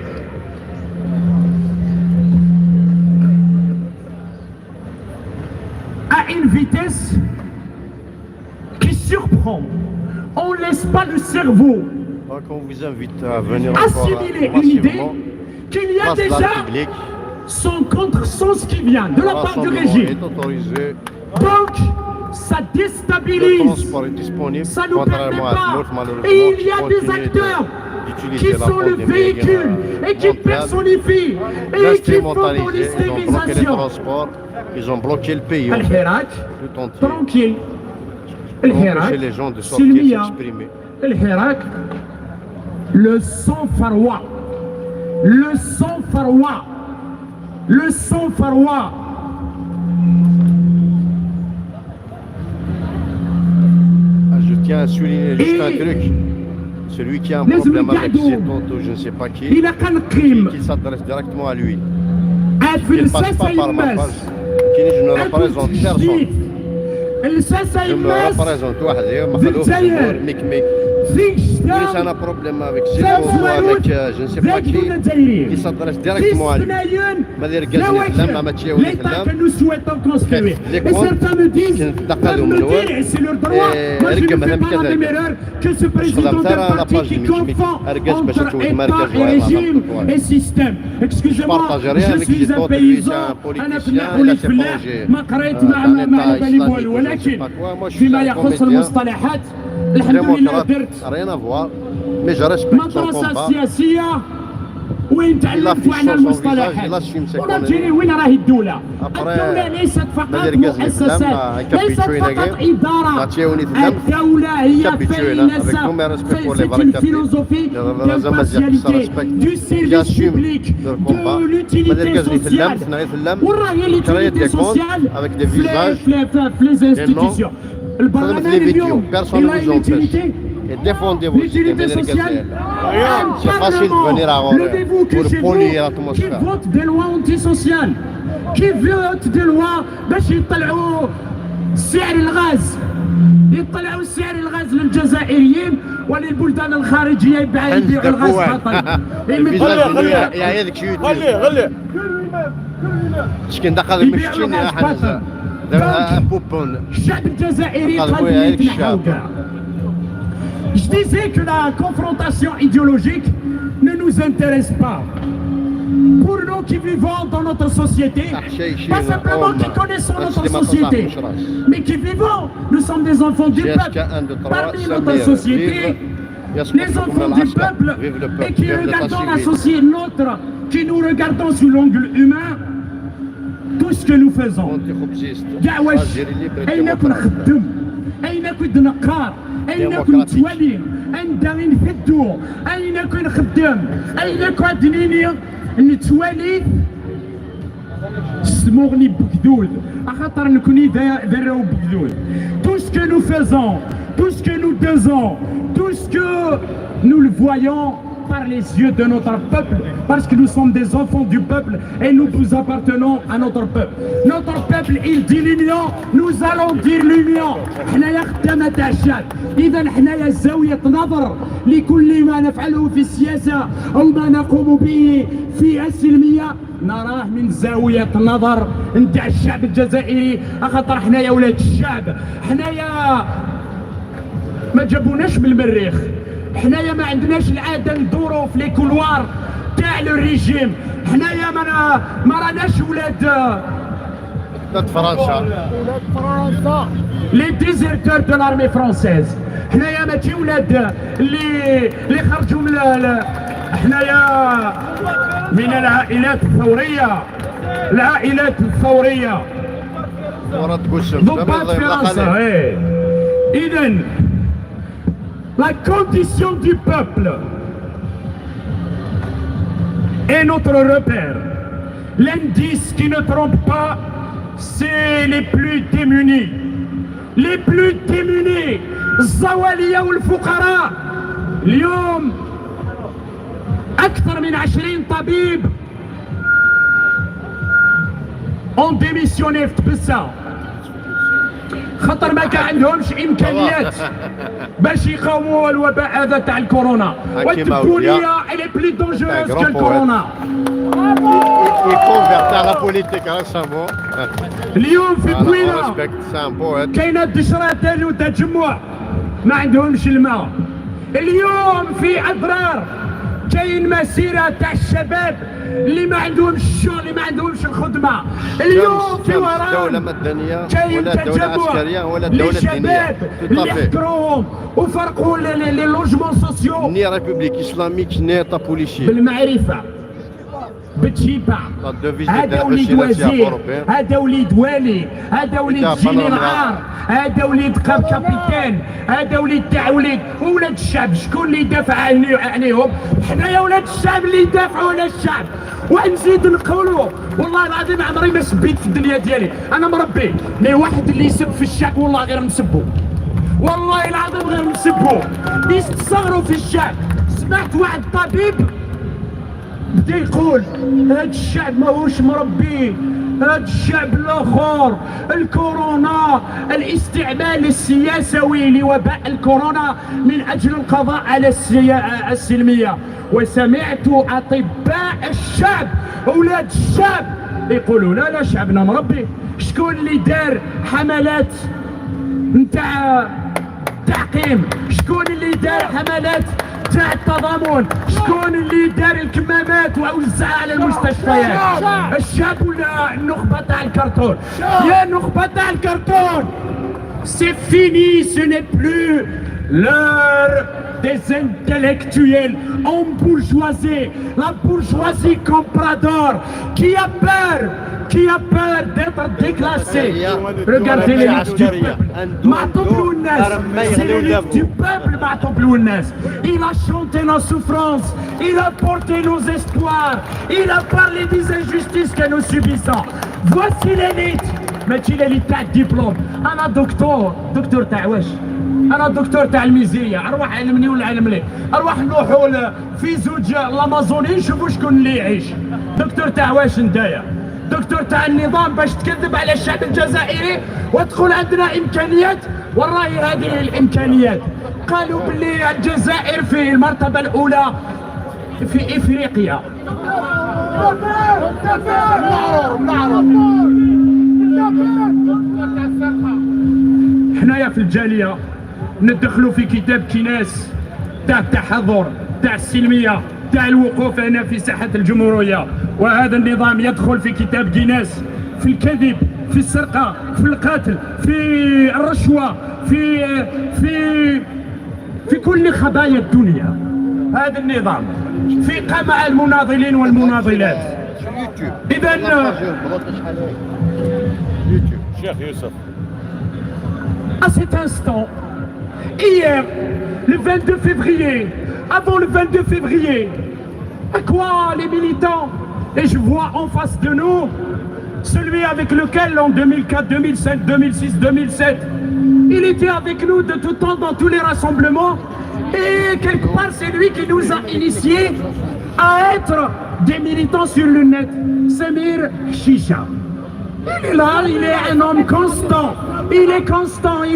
à une vitesse qui surprend. On ne laisse pas le cerveau on vous invite à venir assimiler une idée qu'il y a déjà son contresens qui vient de la part du régime. Donc, ça déstabilise, ça nous permet pas. Et il y a des acteurs qui sont le véhicule et qui personnifient et qui font de l'hystérisation. Ils ont bloqué le pays. Tout entier. Tranquille. Empêcher les gens de sortir s'exprimer. الحراك le sang farois le sang farois le sang farois je tiens à souligner juste un truc celui qui a un problème avec ses tontes ou je ne sais pas qui s'adresse directement à lui qu'il ne passe pas par ma page je ne représente personne je me représente وحدي مخلوق جمهور مكمك ليس أنا problème avec ses tontes ou avec je ne sais pas qui s'adresse directement à lui ما دير قازني في اللام ما تشيوني في اللام لي كونت كنتدخلوا من الأول رقم هذا بكذا خدمت أنا لاباج المكمك أرقز باش تشوف مركز بارطاجي ريان avec des tontes lui c'est un politicien il a ses projets ما بالي ولكن فيما يخص المصطلحات الحمد لله درت rien à voir mais je respecte son مدرسة سياسية وين تعلمت عن المصطلحات ونجري وين راهي الدولة الدولة ليست فقط مؤسسات ليست فقط إدارة الدولة هي فلسفة الفيلوزوفي du service public de l'utilité sociale وراهي l'utilité sociale في les institutions البرلمان اليوم إلى l'utilité et défendez vos idées, c'est facile de venir à Rome pour polluer l'atmosphère. Qui vote des lois antisociales, qui vote des lois باش يطلعوا سعر الغاز يطلعوا سعر الغاز للجزائريين وللبلدان الخارجية يبيعوا الغاز خطر. يا هذيك شو خليه شكون دخل المشكين يا حنزة بوبون الشعب الجزائري قال يتنحوا كاع. Je disais que la confrontation idéologique ne nous intéresse pas. Pour nous qui vivons dans notre société, pas simplement qui connaissons notre société, mais qui vivons, nous sommes des enfants du peuple. Parmi notre société, les enfants du peuple, et qui regardons la société nôtre, qui nous regardons sous l'angle humain, tout ce que nous faisons. كاع واش أين كن خدم، أين كن نقار، أين كن توالي، أين داغي نفدو، أين كن خدام، أين كن دنيني نتوالي سموغني بكذود خاطر نكوني دراو بكذود. Tout ce que nous faisons, tout ce que nous disons, tout ce que nous le voyons par les yeux de notre peuple, parce que nous sommes des enfants du peuple et nous appartenons à notre peuple. Notre peuple, il dit l'union, nous allons dire l'union. حنايا خدامة تاع الشعب، إذا حنايا زاوية نظر لكل ما نفعله في السياسة أو ما نقوم به في السلمية نراه من زاوية نظر نتاع الشعب الجزائري، خاطر حنايا ولاد الشعب، حنايا ما جابوناش من المريخ، حنايا ما عندناش العاده ندورو في لي كولوار تاع لو ريجيم، حنايا ما راناش ولاد فرنسا، لي ديزيرتور دو لارمي فرونسيز، حنايا ماشي ولاد اللي خرجوا من حنايا من العائلات الثوريه، العائلات الثوريه ضباط فرنسا. إذا la condition du peuple est notre repère. L'indice qui ne trompe pas, c'est les plus démunis. Les plus démunis, الزوالية والفقراء. اليوم أكثر من 20 طبيب ont démissionné في تبسة خاطر ما كان عندهمش امكانيات باش يقاوموا الوباء هذا تاع الكورونا. والتبونيه elle est plus dangereuse que الكورونا. اليوم في بوينه كاينه دشرات وتجمع ما عندهمش الماء. اليوم في اضرار كاين مسيره تاع الشباب اللي ما عندهمش الشغل، اللي ما عندهمش الخدمه. اليوم في وران كاين تجمع للشباب اللي حكروهم وفرقوا لي لوجمون سوسيو. ني ريبوبليك اسلاميك ني تا بوليشي بالمعرفه بالتشيبه. هذا وليد وزير، هذا وليد والي، هذا وليد جنرال، هذا وليد كابيتان، هذا وليد تاع وليد ولاد الشعب. شكون اللي يدافع عليهم؟ حنايا ولاد الشعب اللي يدافعوا على الشعب. ونزيد نقولوا والله العظيم عمري ما سبيت في الدنيا ديالي، انا مربي مي واحد اللي يسب في الشعب والله غير نسبو، والله العظيم غير نسبو. يستصغروا في الشعب. سمعت واحد طبيب بدا يقول هاد الشعب ماهوش مربي، هاد الشعب الاخر الكورونا، الاستعمال السياسوي لوباء الكورونا من اجل القضاء على السلميه. وسمعت اطباء الشعب اولاد الشعب يقولوا لا شعبنا مربي. شكون اللي دار حملات نتاع تعقيم؟ شكون اللي دار حملات تاع التضامن؟ شكون اللي دار الكمامات ووزعها على المستشفيات؟ الشعب ولا النخبه تاع الكرتون؟ يا النخبه تاع الكرتون c'est fini, ce n'est plus l'heure des intellectuels embourgeoisés, la bourgeoisie comprador qui a peur d'être déclassé. Regardez les livres du peuple. Ma'toub Lounas, c'est le livre du peuple. Ma'toub Lounas, il a chanté nos souffrances, il a porté nos espoirs, il a parlé des injustices que nous subissons. Voici l'élite. ماشي لي تاع الدبلوم. انا دكتور تاع واش؟ انا دكتور تاع الميزيريا. اروح علمني ولا علمني، اروح نروحوا في زوج الامازوني نشوفوا شكون اللي يعيش. دكتور تاع واش نتايا؟ دكتور تاع النظام باش تكذب على الشعب الجزائري وتقول عندنا امكانيات. والله هذه الامكانيات قالوا باللي الجزائر في المرتبه الاولى في افريقيا. حنايا في الجاليه ندخلوا في كتاب كناس تاع التحضر، تاع السلميه، تاع الوقوف هنا في ساحه الجمهوريه. وهذا النظام يدخل في كتاب جينيس في الكذب، في السرقه، في القتل، في الرشوه، في كل خبايا الدنيا. هذا النظام في قمع المناضلين والمناضلات. يوتيوب إذا يوتيوب شيخ يوسف à cet instant, hier, le 22 février, avant le 22 février, à quoi les militants, et je vois en face de nous, celui avec lequel en 2004, 2005, 2006, 2007, il était avec nous de tout temps dans tous les rassemblements, et quelque part c'est lui qui nous a initiés à être des militants sur le net, Samir Chicha. Il est là, il est un homme constant, il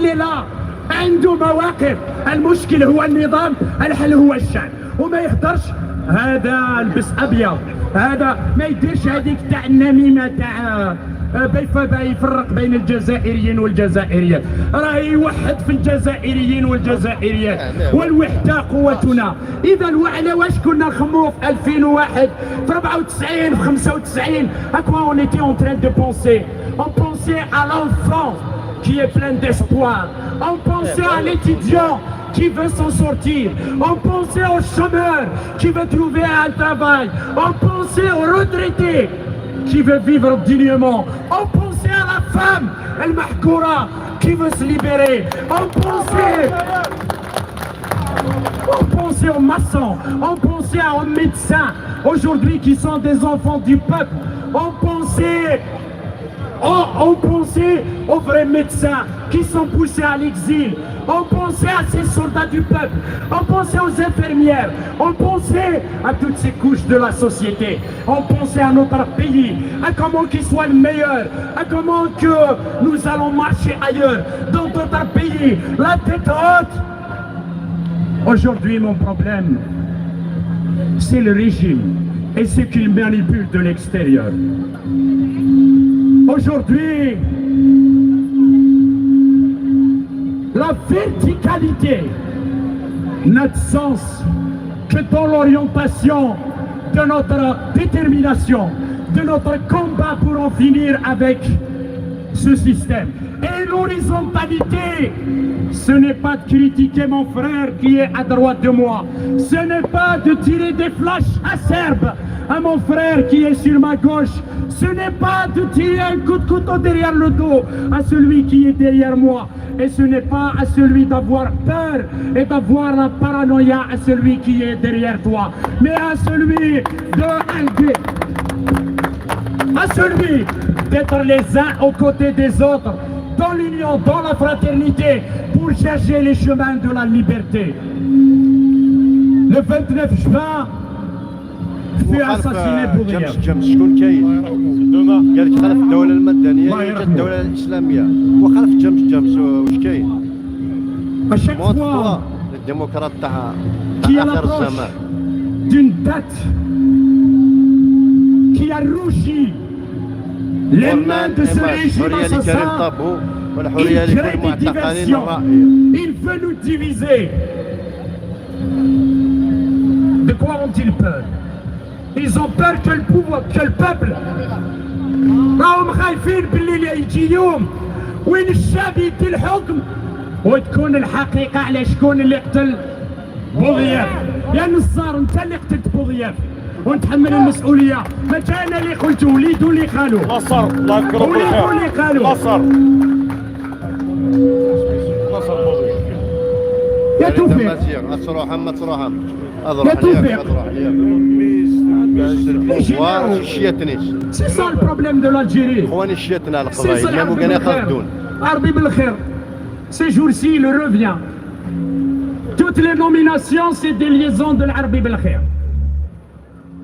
est là. عنده مواقف المشكل هو النظام الحل هو الشعب وما يقدرش هذا البس ابيض هذا ما يديرش هذيك تاع النميمه تاع يفرق بين الجزائريين والجزائريات راه يوحد في الجزائريين والجزائريات والوحده قوتنا اذا وعلى واش كنا نخمو في 2001 في 94 في 95 اكوا اون ايتي اون ترين دو بونسي on pensait à l'enfant qui est plein d'espoir. On pensait à l'étudiant qui veut s'en sortir. On pensait au chômeur qui veut trouver un travail. On pensait au retraité qui veut vivre dignement. On pensait à la femme, El Mahkoura, qui veut se libérer. On pensait aux maçons. On pensait aux médecins, aujourd'hui qui sont des enfants du peuple. On pensait aux vrais médecins qui sont poussés à l'exil. On pensait à ces soldats du peuple. On pensait aux infirmières. On pensait à toutes ces couches de la société. On pensait à notre pays, à comment qu'il soit le meilleur, à comment que nous allons marcher ailleurs, dans notre pays, la tête haute. Aujourd'hui, mon problème, c'est le régime et ce qu'il manipule de l'extérieur. Aujourd'hui, la verticalité n'a de sens que dans l'orientation de notre détermination, de notre combat pour en finir avec ce système. Et l'horizontalité, ce n'est pas de critiquer mon frère qui est à droite de moi. Ce n'est pas de tirer des flashs acerbes à mon frère qui est sur ma gauche. Ce n'est pas de tirer un coup de couteau derrière le dos à celui qui est derrière moi. Et ce n'est pas à celui d'avoir peur et d'avoir la paranoïa à celui qui est derrière toi, mais à celui d'être les uns aux côtés des autres, dans l'union, dans la fraternité, pour chercher les chemins de la liberté. Le 29 juin, fut assassiné pour rien. شكون كاين؟ قال لك خلف الدولة المدنية جات الدولة الإسلامية وخلف جمس واش كاين؟ À chaque fois الديمقراط تاع qui à آخر l'approche الزمان d'une date qui a rougi les mains de ce régime assassin, il crée des diversions, il veut nous diviser. De quoi ont-ils peur? Ils ont peur que le pouvoir, que le peuple راهم خايفين باللي يجي يوم وين الشعب يدي الحكم وتكون الحقيقة على شكون اللي قتل بوضياف. يا نصار انت اللي قتلت بوضياف ونتحمل المسؤولية. ما كان اللي قلت وليدو اللي قالوا نصر الله يذكره بالخير اللي قالوا نصر يا توفيق تروحهم ما تروحهم يا توفيق. الشياتنيس C'est ça le problème de l'Algérie. خواني الشياتنا C'est ça القضايا مو كان ياخذون Arbi Belkhair. Ces jours-ci, il revient. Toutes les nominations, c'est des liaisons de l'Arbi Belkhair.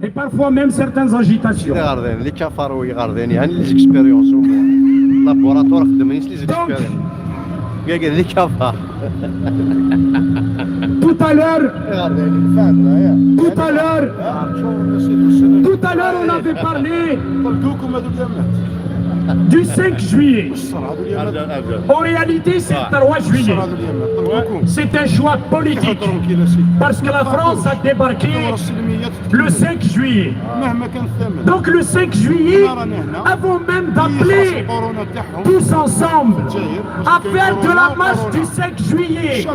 Et parfois même certaines agitations. غاردين اللي كفروا يغاردين يعني لي زيكسبيريونس لابوراتوار خدمني لي زيكسبيريونس قال لي كفر Tout à l'heure, on avait parlé du 5 juillet. En réalité, c'est le 3 juillet. C'est un choix politique. Parce que la France a débarqué le 5 juillet. Donc le 5 juillet, avant même d'appeler tous ensemble à faire de la marche du 5 juillet,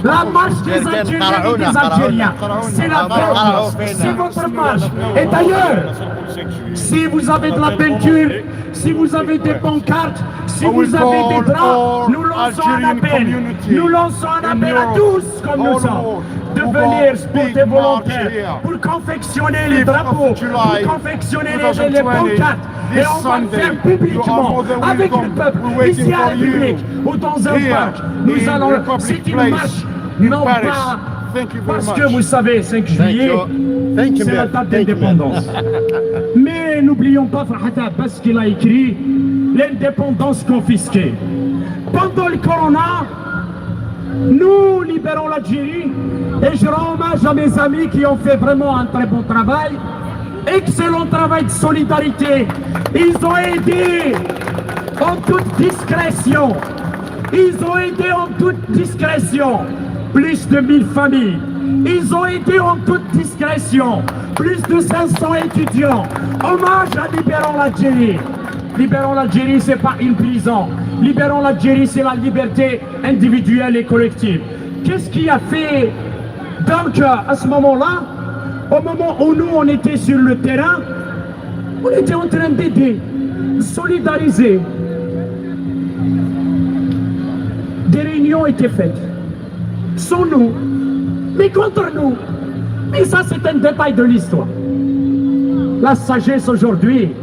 la marche des Algériens et des Algériens, c'est la vôtre, c'est votre marche. Et d'ailleurs, si vous avez de la peinture, si vous avez des pancartes, si vous avez des draps, nous lançons un appel. Nous lançons un appel à tous, comme nous sommes, de venir porter volontaire pour confectionner les drapeaux, pour confectionner les pancartes. Et on va le faire publiquement, avec le peuple, ici à la République, ou dans un parc. Nous allons, c'est une marche, non pas parce que vous savez, 5 juillet, c'est la date d'indépendance. Mais n'oublions pas Farhat Abbas qu'il a écrit l'indépendance confisquée. Pendant le corona, nous libérons l'Algérie et je rends hommage à mes amis qui ont fait vraiment un très bon travail. Excellent travail de solidarité. Ils ont aidé en toute discrétion. Ils ont aidé en toute discrétion. Plus de 1000 familles. Ils ont aidé en toute discrétion. Plus de 500 étudiants. Hommage à Libérons l'Algérie. Libérons l'Algérie, c'est pas une prison. Libérons l'Algérie, c'est la liberté individuelle et collective. Qu'est-ce qui a fait donc à ce moment-là, au moment où nous on était sur le terrain, on était en train d'aider, solidariser. Des réunions étaient faites. Sans nous, mais contre nous. Mais ça, c'est un détail de l'histoire. La sagesse aujourd'hui,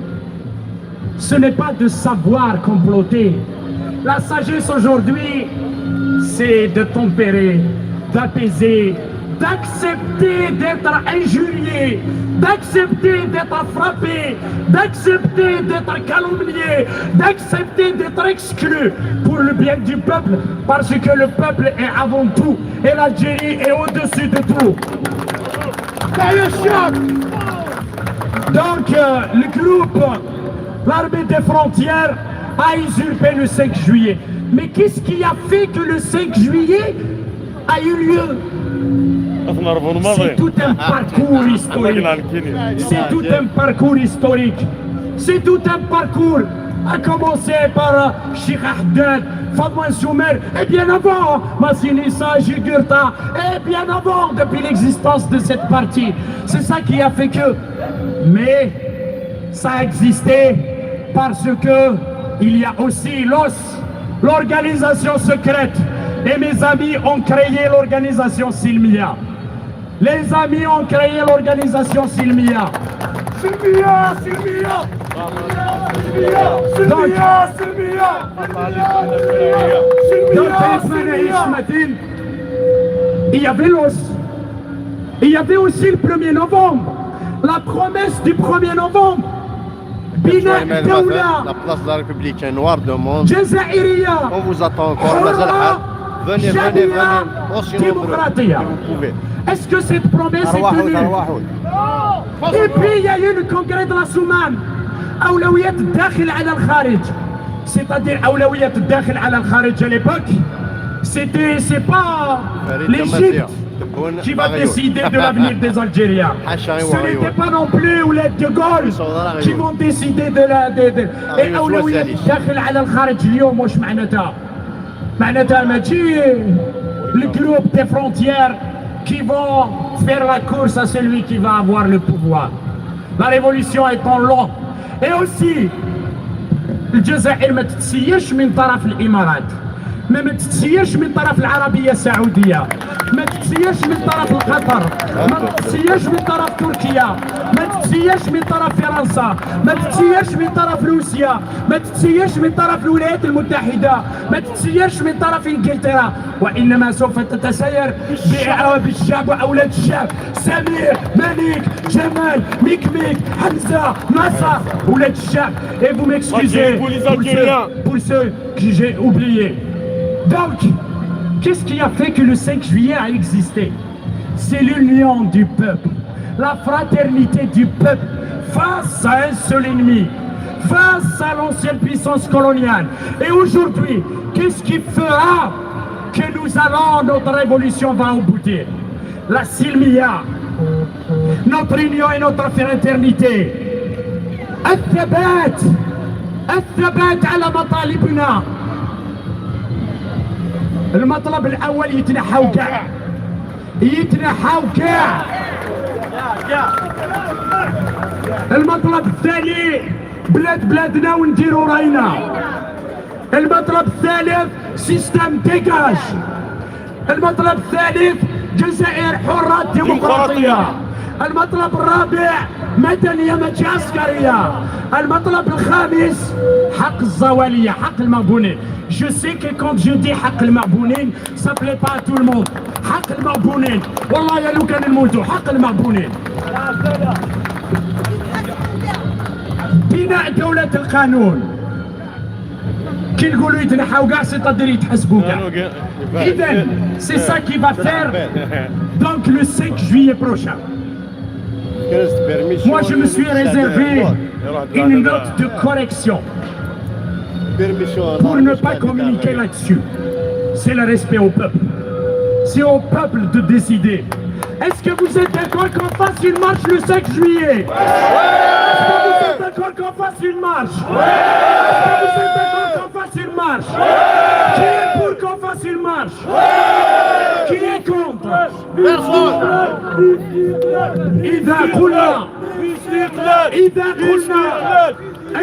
ce n'est pas de savoir comploter. La sagesse aujourd'hui, c'est de tempérer, d'apaiser, d'accepter d'être injurié, d'accepter d'être frappé, d'accepter d'être calomnié, d'accepter d'être exclu pour le bien du peuple, parce que le peuple est avant tout et l'Algérie est au-dessus de tout. Donc le groupe, l'armée des frontières, a usurpé le 5 juillet. Mais qu'est-ce qui a fait que le 5 juillet a eu lieu? C'est tout un parcours historique. C'est tout un parcours historique. C'est tout un parcours, à commencer par Cheikh Haddad, Fadouin Soumer, et bien avant Massinissa, Jugurta, et bien avant, depuis l'existence de cette partie. C'est ça qui a fait que... Mais ça a existé parce que il y a aussi l'organisation secrète. Et mes amis ont créé l'organisation Silmia. Les amis ont créé l'organisation Silmia. Silmia, Silmia, Silmia, Silmia. Il y avait l'os. Il y avait aussi le 1er novembre. La promesse du 1er novembre. La place de la République est noire de monde. On vous attend encore. Venez, venez, venez. Aussi nombreux que vous pouvez. Est-ce que cette promesse est tenue? Et puis il y a eu le congrès de la Soumane. أولوية الداخل على الخارج. C'est-à-dire أولوية الداخل على الخارج à l'époque. C'est pas l'Égypte qui va décider de l'avenir des Algériens. Ce n'était pas non plus Ouled de Gaulle qui vont décider de la... Et أولوية الداخل على الخارج اليوم واش معناتها؟ معناتها ماشي le groupe des frontières qui vont faire la course à celui qui va avoir le pouvoir. La révolution est en long. Et aussi, الجزائر ما تتسيش من طرف الإمارات، ما تتسيش من طرف العربية السعودية، ما تتسيش من طرف قطر، ما تتسيش من طرف تركيا، ما تتسيش من طرف فرنسا، ما تتسيش من طرف روسيا، ما تتسيش من طرف الولايات المتحدة، ما تتسيش من طرف انجلترا، وإنما سوف تتسير بإعراب الشعب وأولاد الشعب. سمير، مليك، جمال، ميك، حمزة، نصر، أولاد الشعب. Et vous m'excusez pour ceux que j'ai oubliés. Donc, qu'est-ce qui a fait que le 5 juillet a existé? C'est l'union du peuple, la fraternité du peuple face à un seul ennemi, face à l'ancienne puissance coloniale. Et aujourd'hui, qu'est-ce qui fera que notre révolution va aboutir? La Silmia, notre union et notre fraternité. الثبات على مطالبنا. المطلب الأول يتنحاو كاع. المطلب الثاني بلادنا ونديروا راينا. المطلب الثالث سيستم ديجاج. المطلب الثالث جزائر حرة ديمقراطية. المطلب الرابع مدنية ماشي عسكرية. المطلب الخامس حق الزوالية، حق المغبونين. Je sais que quand je dis حق المغبونين ça plaît pas à tout le monde. حق المغبونين والله يا لو كان نموتوا حق المغبونين. بناء دولة القانون كي نقولوا يتنحاو كاع سيتادير يتحسبوا كاع. إذا c'est ça qui va faire donc le 5 juillet prochain. Moi, je me suis réservé une note de correction pour ne pas communiquer là-dessus. C'est le respect au peuple. C'est au peuple de décider. Est-ce que vous êtes d'accord qu'on fasse une marche le 5 juillet? Est-ce que vous êtes d'accord qu'on fasse une marche? Est-ce que vous êtes d'accord qu'on fasse une marche? Qui est pour qu'on fasse une marche? Qui est contre? إذا قلنا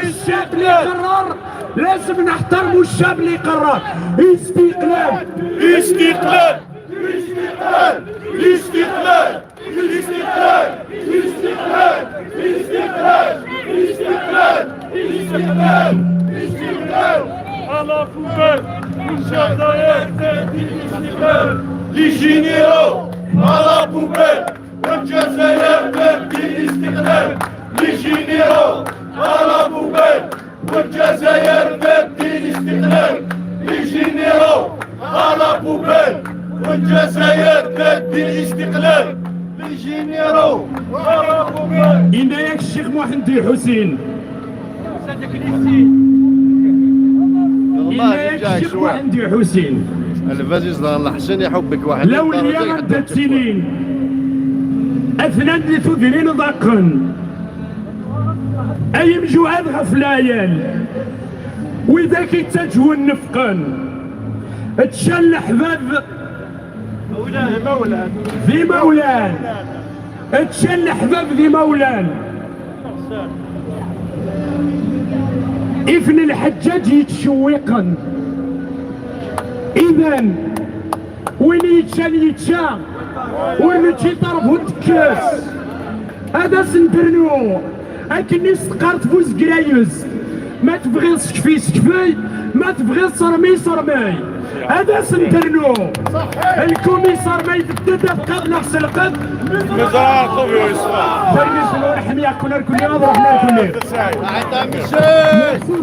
الشعب اللي قرر لازم نحترموا الشعب اللي قرر. استقلال استقلال استقلال استقلال استقلال استقلال استقلال استقلال استقلال استقلال على فوقك والجزائر تأتي الاستقلال. Les généraux à la poubelle, والجزائر تبدي الاستقلال. Les généraux à la poubelle, والجزائر تبدي الاستقلال. Les généraux à la poubelle, والجزائر تبدي الاستقلال. Les généraux à la poubelle. إن ياك الشيخ محمد حسين. إن ياك الشيخ محمد حسين. الفازيز الحسين يحبك واحد. لو اليوم ردت سنين أثنان لثذرين ضاقن أي مجوعات غفلايان وإذا كيتجهوا النفقن تشل حباب ذي مولان تشل حباب ذي مولان. ابن الحجاج يتشوقن. إذن وين يتشا وين تيطرفو التكاس هذا سندرنو. أكني سقرت فوز كرايوس ما تبغي سكفي سكفي ما تبغي صرمي صرمي. هذا سندرنو. الكوميسار ما يبدد قبل نفس القد مزاركم يا اسماء بريس الحمية كنا كل يوم رحنا كل ميرسي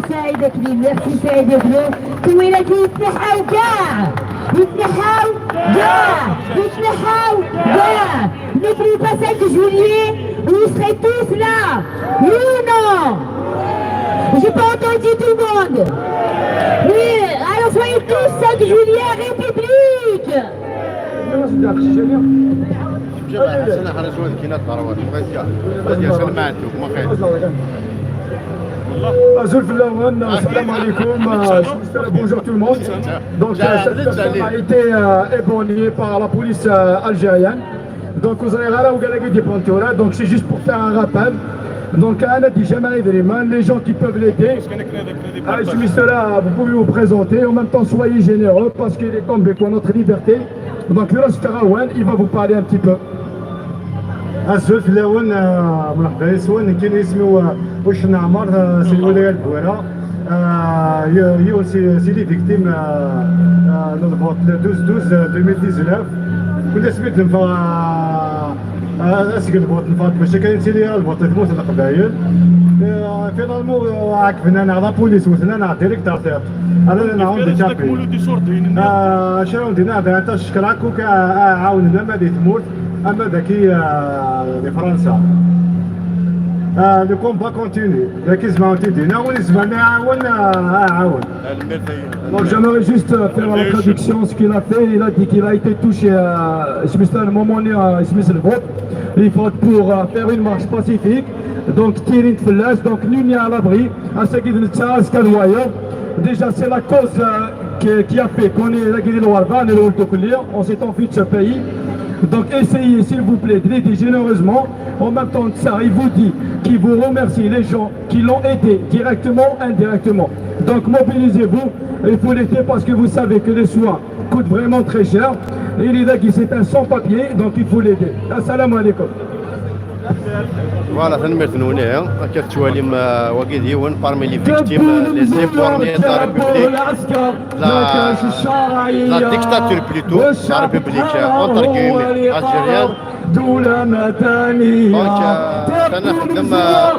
سعيدة كبير. ميرسي سعيدة كبير. كويناتي يتنحاو كاع يتنحاو كاع يتنحاو كاع. N'oubliez pas 5 juillet, vous serez tous là. Oui ou non? J'ai pas entendu tout le monde. Oui, alors soyez tous 5 juillet République. Bonjour tout le monde. Donc cette personne a été éborgnée par la police algérienne. Donc vous allez voir des pontoras. Donc c'est juste pour faire un rappel. Donc Anna dit Jamal Idriman, les gens qui peuvent l'aider, je suis là, vous pouvez vous présenter, en même temps soyez généreux parce qu'il est tombé pour notre liberté. Donc le Rastarouen, il va vous parler un petit peu. السؤال في الاول مرحبا يسوان كاين اسمه واش نعمر سي الولايه البويره هي سي لي فيكتيم لو فوت 12 2019 كنا سميت نفا اسكن الفوت نفاط باش كاين سيلي الفوت تموت القبايل فينالمون عكفنا على لا بوليس وثنا على ديريكتور تاع انا نعاود تشابي شنو دينا هذا تشكرك عاوننا ما دي تموت اما ذاكي لفرنسا le combat continue. لكن زعما تدينا ونسمعنا عاون. Donc j'aimerais juste faire la traduction ce qu'il a fait. Il a dit qu'il a été touché à un moment donné à il faut pour faire une marche pacifique. Donc tirer une flèche, donc nul n'est à l'abri. À ce qui est déjà c'est la cause qui a fait qu'on est là, on s'est enfui de ce pays. Donc essayez s'il vous plaît de l'aider généreusement. En même temps de ça, il vous dit qu'il vous remercie les gens qui l'ont aidé directement, indirectement. Donc mobilisez-vous, il faut l'aider parce que vous savez que les soins coûtent vraiment très cher. Et il est là qui c'est un sans-papier, donc il faut l'aider. Assalamu alaikum. Voilà, parmi les victimes, les informés de la République, la dictature plutôt, la République entre guillemets algérienne. Donc,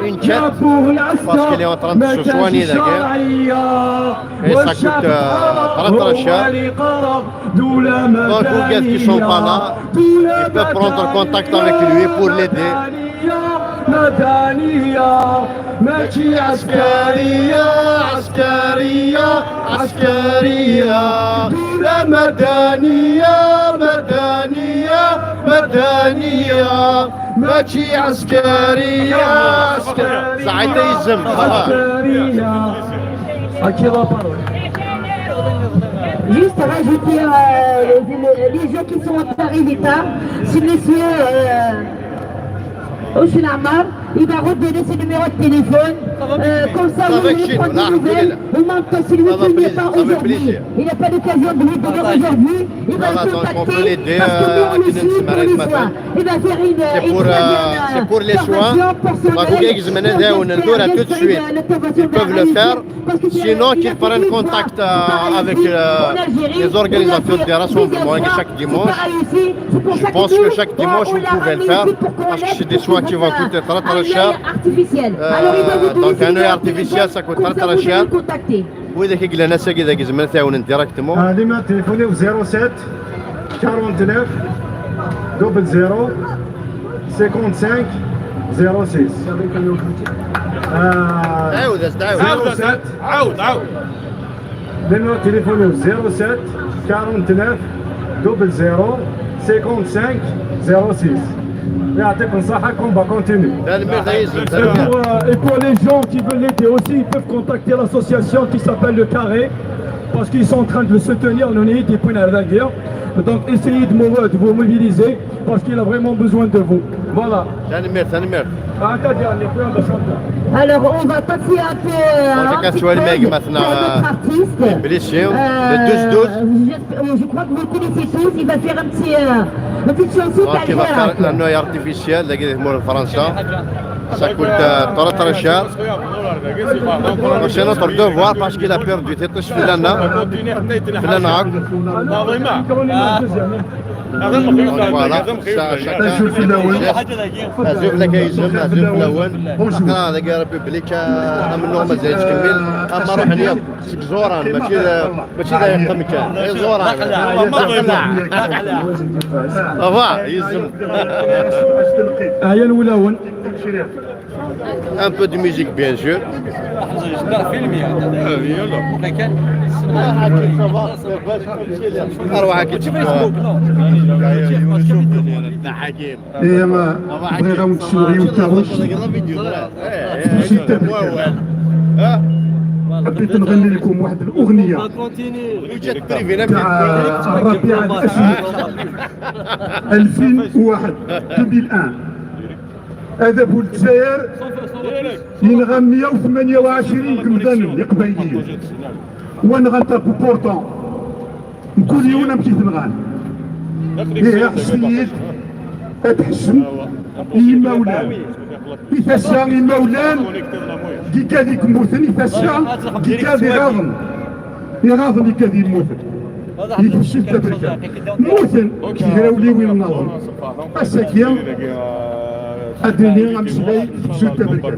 une quête parce qu'elle est en train de se soigner la guerre et ça coûte très cher. Donc, pour les qui ne sont pas là, ils peuvent prendre contact avec lui pour l'aider. مدنية ماشي عسكرية عسكرية عسكرية دولة مدنية مدنية مدنية ماشي عسكرية عسكرية ساعتها يلزم عسكرية Juste rajouter les gens qui sont arrivés tard, si monsieur Ouchinamar, il va redonner ses numéros de téléphone, comme ça vous allez prendre des nouvelles. Au même temps, si lui il n'est pas aujourd'hui, il n'a pas l'occasion de lui donner aujourd'hui, il va le contacter parce que nous on le suit pour les soins. Il va faire c'est pour les soins. Tout de suite. Ils peuvent le faire. Sinon, qu'ils prennent contact avec les organisations des rassemblements chaque dimanche. Je pense que chaque dimanche, vous pouvez le faire parce que c'est des soins qui vont coûter très très cher. Donc un œil artificiel, ça coûte très très cher. وإذا كي الناس إذا كيزمن ثاون ديريكتومون. ديما تليفوني 07 49 00 55 06. عاود ديما تليفوني 07 49 00 55 06. يعطيكم الصحة qu'on va continuer. Et pour les gens qui veulent l'aider aussi, ils peuvent contacter l'association qui s'appelle Le Carré, parce qu'ils sont en train de le soutenir, donc essayez de vous mobiliser, parce qu'il a vraiment besoin de vous. Voilà. Alors on va passer un peu à notre artiste. Je crois que vous le connaissez tous, il va faire une petite chanson il va faire un œil artificiel, ça coûte très très cher. C'est notre devoir parce qu'il a perdu تيطيش في لنا voilà أزول في الأول أزول لك يزم أزول في الأول أنا لقى ريبوبليك أمنو ما زايد تكمل أما روح نياب زوران ماشي ذا يقم كان زوران أفا يزم هيا الولون un peu de musique bien sûr. إيه ما بغينا نتشوري ونتاغوش حبيت نغني لكم واحد الأغنية تاع الربيع الأسود 2001 2001 هذا بول الجزائر ينغم 128 قمدان قبايليين ونغنت بورطون كل يوم نمشي نغني يا حسيت اتحسن مولان يفسا مولان كي كاديك موثن يفسا كي كادي غاضن يغاضن كادي موثن يفسد تفركا موثن كي راولي وين نظن اساكيا الدنيا غنمشي شو تبرك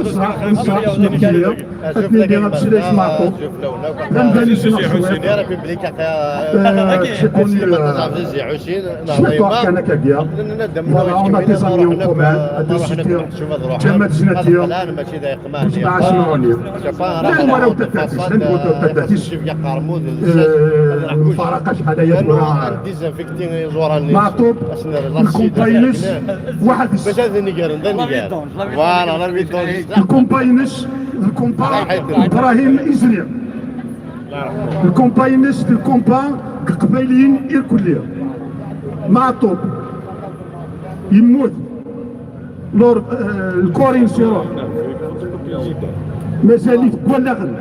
بصراحة شنو كاين الدنيا غنمشي ليش معطوب غنبدا نسمع شويه شكون كان كاكيا on a des amis en commun, des soutiens, جمعت جناتيا مش مع شنوني لا ولو تفاتيش لا نقول تفاتيش مفارقة شحال هي معطوب الكومباينش واحد الكومباينش ابراهيم إزريع الكومباينش الكومبا القبايليين الكلية معطوب يموت لور الكورين سيروح مساليف كولاغن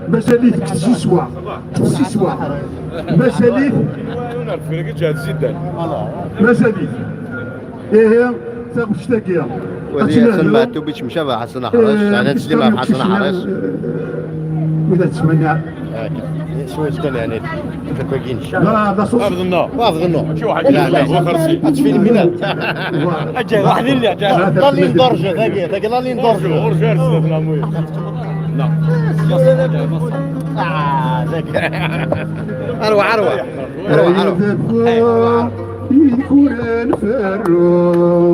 مساليف كسيسوا مساليف مساليف ايه تاخذ تاكيا ولي سمعتو بيش مشابه حسن حرش يعني تسلم مع حسن حرش ولا تسمع شويه كان يعني كاكينش لا هذا صوت وافض النوع شو حاجه لا هو خرسي تفي الميلاد اجي واحد اللي ضل ندرجه ذاك ضل ندرجه لا ذاك اروع يكون فرو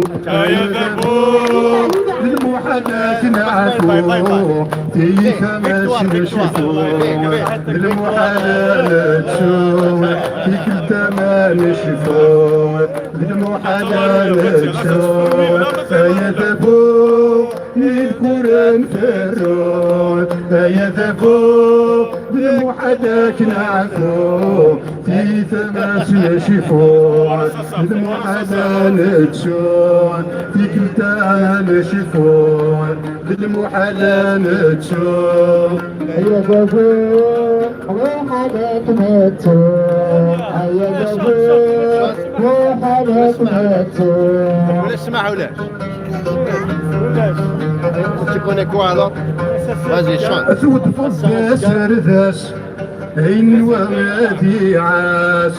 المحنات نعفو في خمس نشفو المحنات شو في كل تمان نشفو المحنات شو يا ذبو القرآن فرو يا ذبو المحنات نعفو في ثماس نشفو المحنات شو في كل تمان نشفو بالمحالات شوف هيا دابا وحالات ماتو هيا دابا وحالات ماتو ولا اسمعوا لا تكون كوالا فازي شان سود فض سرداس عين وغادي عاش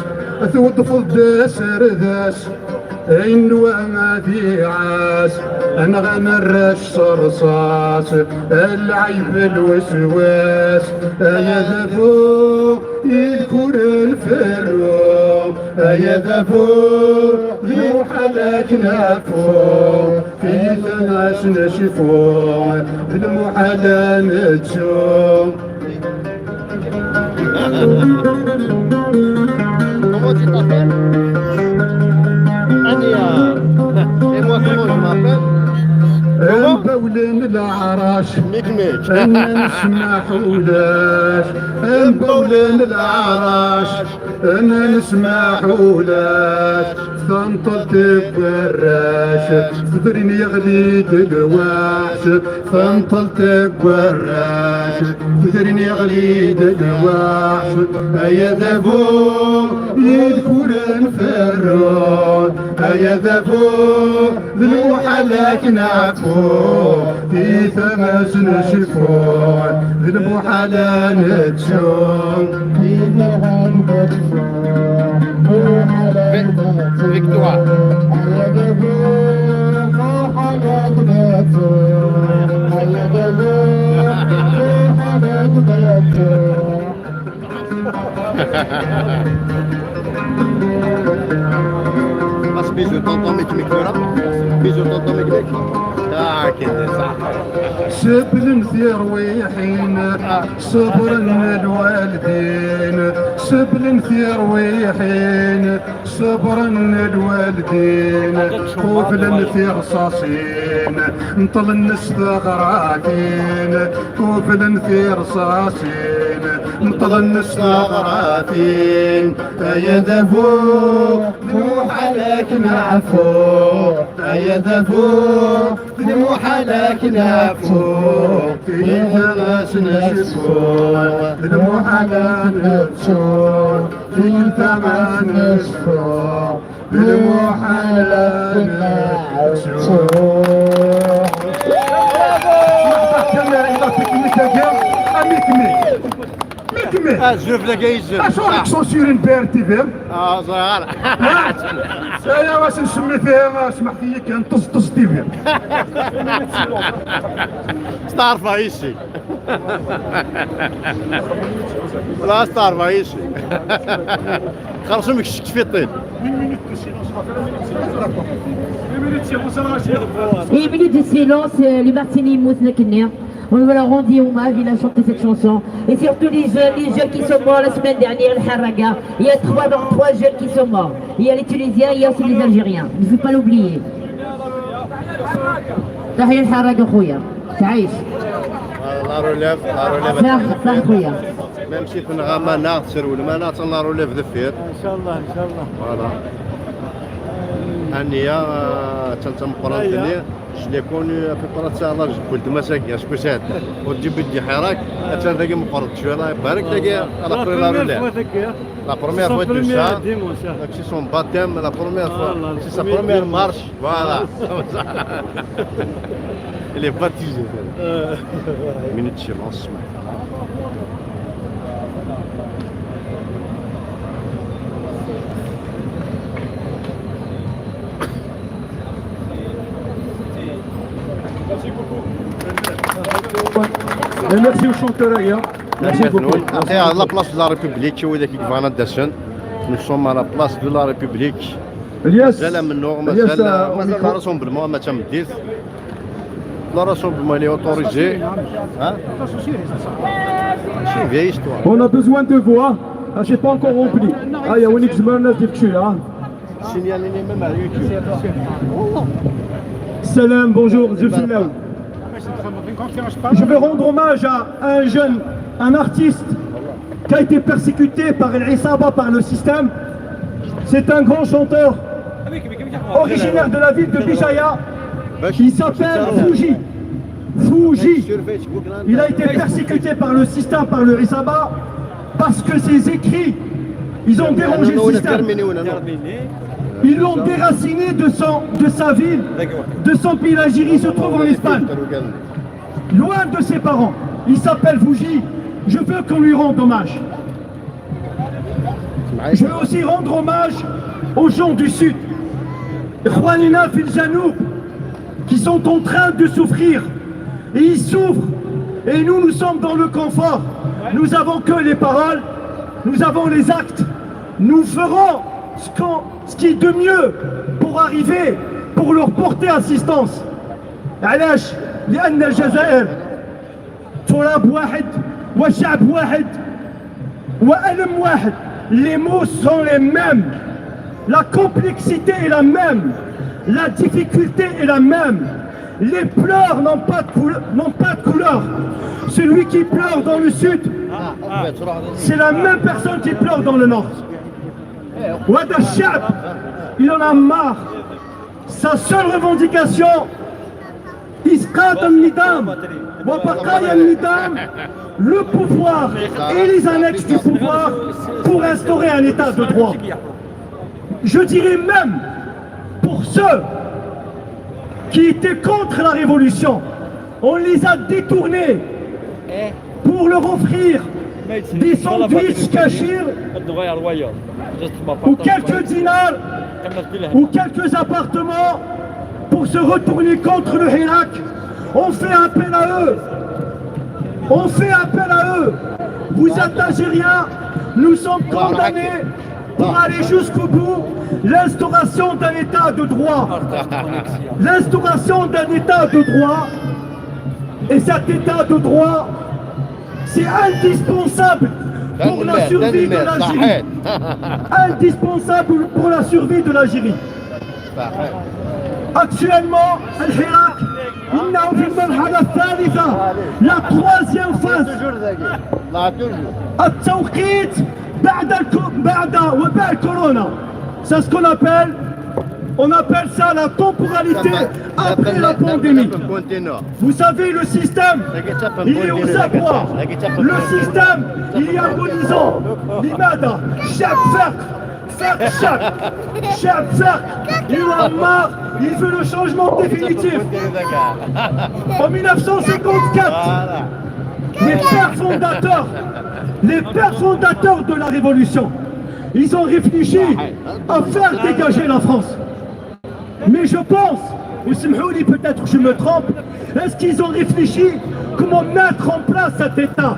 سود فض سرداس عين وغادي عاش انا غنرش صرصاص العيب الوسواس يا ذبو الكل الفرو يا ذبو المحالات نعفو في ثلاث نشفو المحالات نتشوف مبولن العراش انا نسمع حولاش مبولن العراش انا نسمع حولاش فانطلت براش صدرني يغلي دلواش فانطلت براش صدرني يغلي دلواش يا ذبو يذكر الفرون يا ذبو بالمحلك نعفو في ثمس نشفون بالمحلى نتشون في ثمس نشفون Victoire. بس بيجو طنطا مكمك ورا بيجو طنطا مكمك كده صح سبل في رويحين صبر الوالدين سبل في رويحين صبر الوالدين قفل في رصاصين انطل النستغراتين قفل في رصاصين انطل النستغراتين يا ذبو روح عليك نعفو يا ذبو روح عليك نعفو في ثلاث نشفو روح عليك نشفو في ثمان نشفو روح عليك نشفو الزوف لا كيزف اشو راك صوصير نبير تيفير صغار انا واش نسمي فيها اسمح لي كان طز تيفير ستارفا ايشي لا ستارفا ايشي خرجوا مك شك في الطين Et une minute de silence, les Martini Mousnakiner. On va leur rendre hommage, il a chanté cette chanson. Et surtout les jeunes qui sont morts la semaine dernière, le Haraga. Il y a trois jeunes qui sont morts. Il y a les Tunisiens, il y a aussi les Algériens. Il ne faut pas l'oublier. تحية الحراقة خويا تعيش لا روليف صح خويا ما مشيت من غاما ناغ تسرول ما ناغ لا روليف ذفير ان شاء الله ان شاء الله فوالا هنيا تالتا مقران الدنيا شليكون في قرات الله ولد مساكين اسكو ساد وتجيب بدي حراك حتى ذاك مقرد شويه الله يبارك ذاك لا روليف La première fois de ça, donc c'est son baptême, la première fois, c'est sa première marche, voilà. Il est baptisé. Minute de silence. Et merci aux chanteurs, hein. Merci beaucoup. Après, à la place de la République, où il y a Van Adessen, nous sommes à la place de la République. Elias, Elias, le rassemblement, Mathieu Mdis. Le rassemblement est autorisé. C'est une vieille histoire. on a besoin de voix. Ah, j'ai pas encore rempli. Ah, il y a Winix Mernas qui tue, hein. Signalez même à YouTube. Salam, bonjour, je suis là. Je veux rendre hommage à un jeune, un artiste qui a été persécuté par l'Isaba, par le système. C'est un grand chanteur originaire de la ville de Bijaya qui s'appelle Fouji. Fouji. Il a été persécuté par le système, par le Isaba, parce que ses écrits, ils ont dérangé le système. Ils l'ont déraciné de sa ville, de son pays. L'Algérie se trouve en Espagne, loin de ses parents. Il s'appelle Fouji. Je veux qu'on lui rende hommage. Je veux aussi rendre hommage aux gens du Sud, Khwanina Fil Janoub, qui sont en train de souffrir. Et ils souffrent. Et nous, nous sommes dans le confort. Nous avons que les paroles, nous avons les actes. Nous ferons ce qui est de mieux pour arriver, pour leur porter assistance. علاش؟ لأن الجزائر تراب واحد وشعب واحد وألم واحد. Les mots sont les mêmes, la complexité est la même, la difficulté est la même. Les pleurs n'ont pas de couleur. Celui qui pleure dans le sud, c'est la même personne qui pleure dans le nord. Wada Shab, il en a marre. Sa seule revendication, Isqat al-Nidam, wa Baqaya al-Nidam, le pouvoir et les annexes du pouvoir pour instaurer un état de droit. Je dirais même pour ceux qui étaient contre la révolution, on les a détournés pour leur offrir des sandwichs cachés ou quelques dinars ou quelques appartements pour se retourner contre le Hirak. On fait appel à eux. On fait appel à eux. Vous êtes Algériens, nous sommes condamnés pour aller jusqu'au bout. L'instauration d'un état de droit. L'instauration d'un état de droit. Et cet état de droit, c'est indispensable pour la survie de l'Algérie. Indispensable pour la survie de l'Algérie. Actuellement, Al-Hirak, la troisième phase. التوقيت بعد Corona. C'est ce qu'on appelle, ça la temporalité après la pandémie. Vous savez, le système, il est aux abois. Le système, il est agonisant. L'imada, chaque فرق, il en a marre, il veut le changement définitif. En 1954, les pères fondateurs les pères fondateurs de la révolution, ils ont réfléchi à faire dégager la France. Mais je pense, ou Simhouli, peut-être je me trompe, est-ce qu'ils ont réfléchi comment mettre en place cet État?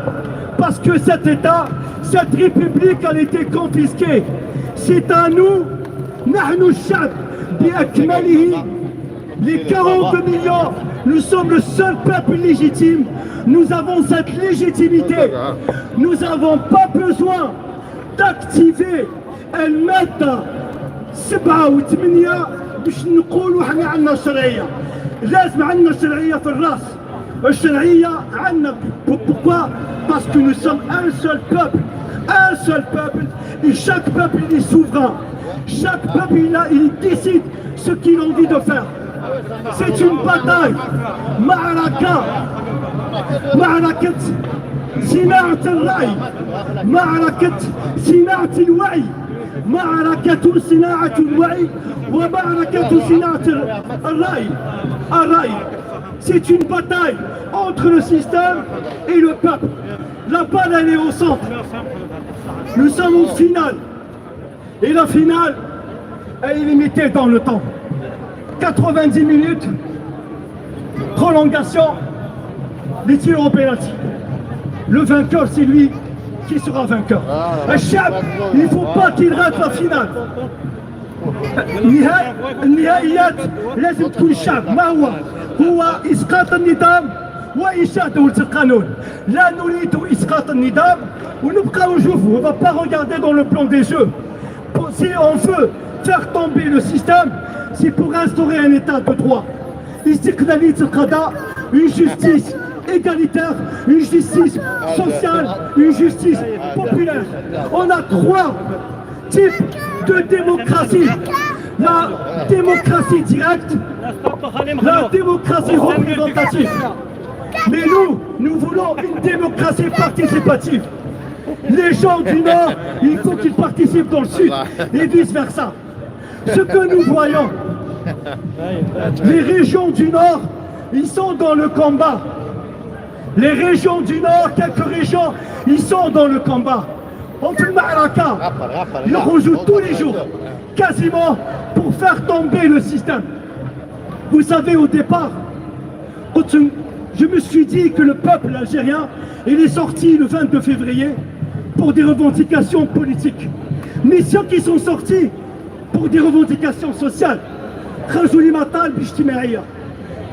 Parce que cet État, cette République, elle a été confisquée. C'est à nous, نحن الشعب بأكمله, les 42 millions, nous sommes le seul peuple légitime. Nous avons cette légitimité. Nous n'avons pas besoin d'activer المادة 7 و 8 باش نقولوا احنا عندنا الشرعية. لازم عندنا الشرعية في الراس. الشرعية عندنا. Pourquoi? Parce que nous sommes un seul peuple. Un seul peuple. Et chaque peuple il est souverain. Chaque peuple il décide ce qu'il a envie de faire. C'est une bataille. معركة صناعة الرأي. معركة صناعة الوعي. معركة صناعة الوعي ومعركة صناعة الرأي. C'est une bataille entre le système et le peuple. La balle elle est au centre. Nous sommes en finale. Et la finale, elle est limitée dans le temps. 90 minutes, prolongation, les tirs au pénalty. Le vainqueur, c'est lui qui sera vainqueur. Il ne faut pas qu'il rate la finale. النهائيات لازم تكون الشعب ما هو إسقاط النظام وإنشاء دولة القانون. لا نريد إسقاط النظام ونبقى نشوفوا. On ne va pas regarder dans le plan des jeux. Si on veut faire tomber le système, c'est pour instaurer un état de droit. استقلالية القضاء, une justice égalitaire, une justice sociale, une justice populaire. On a 3 types de démocratie. La démocratie directe, la démocratie représentative. Mais nous voulons une démocratie participative. Les gens du Nord, il faut qu'ils participent dans le Sud et vice-versa. Ce que nous voyons, les régions du Nord, ils sont dans le combat. Les régions du Nord, quelques régions, ils sont dans le combat. On fait le Maraka, ils rejouent tous les jours, quasiment pour faire tomber le système. Vous savez, au départ, je me suis dit que le peuple algérien, il est sorti le 22 février pour des revendications politiques. Mais ceux qui sont sortis pour des revendications sociales,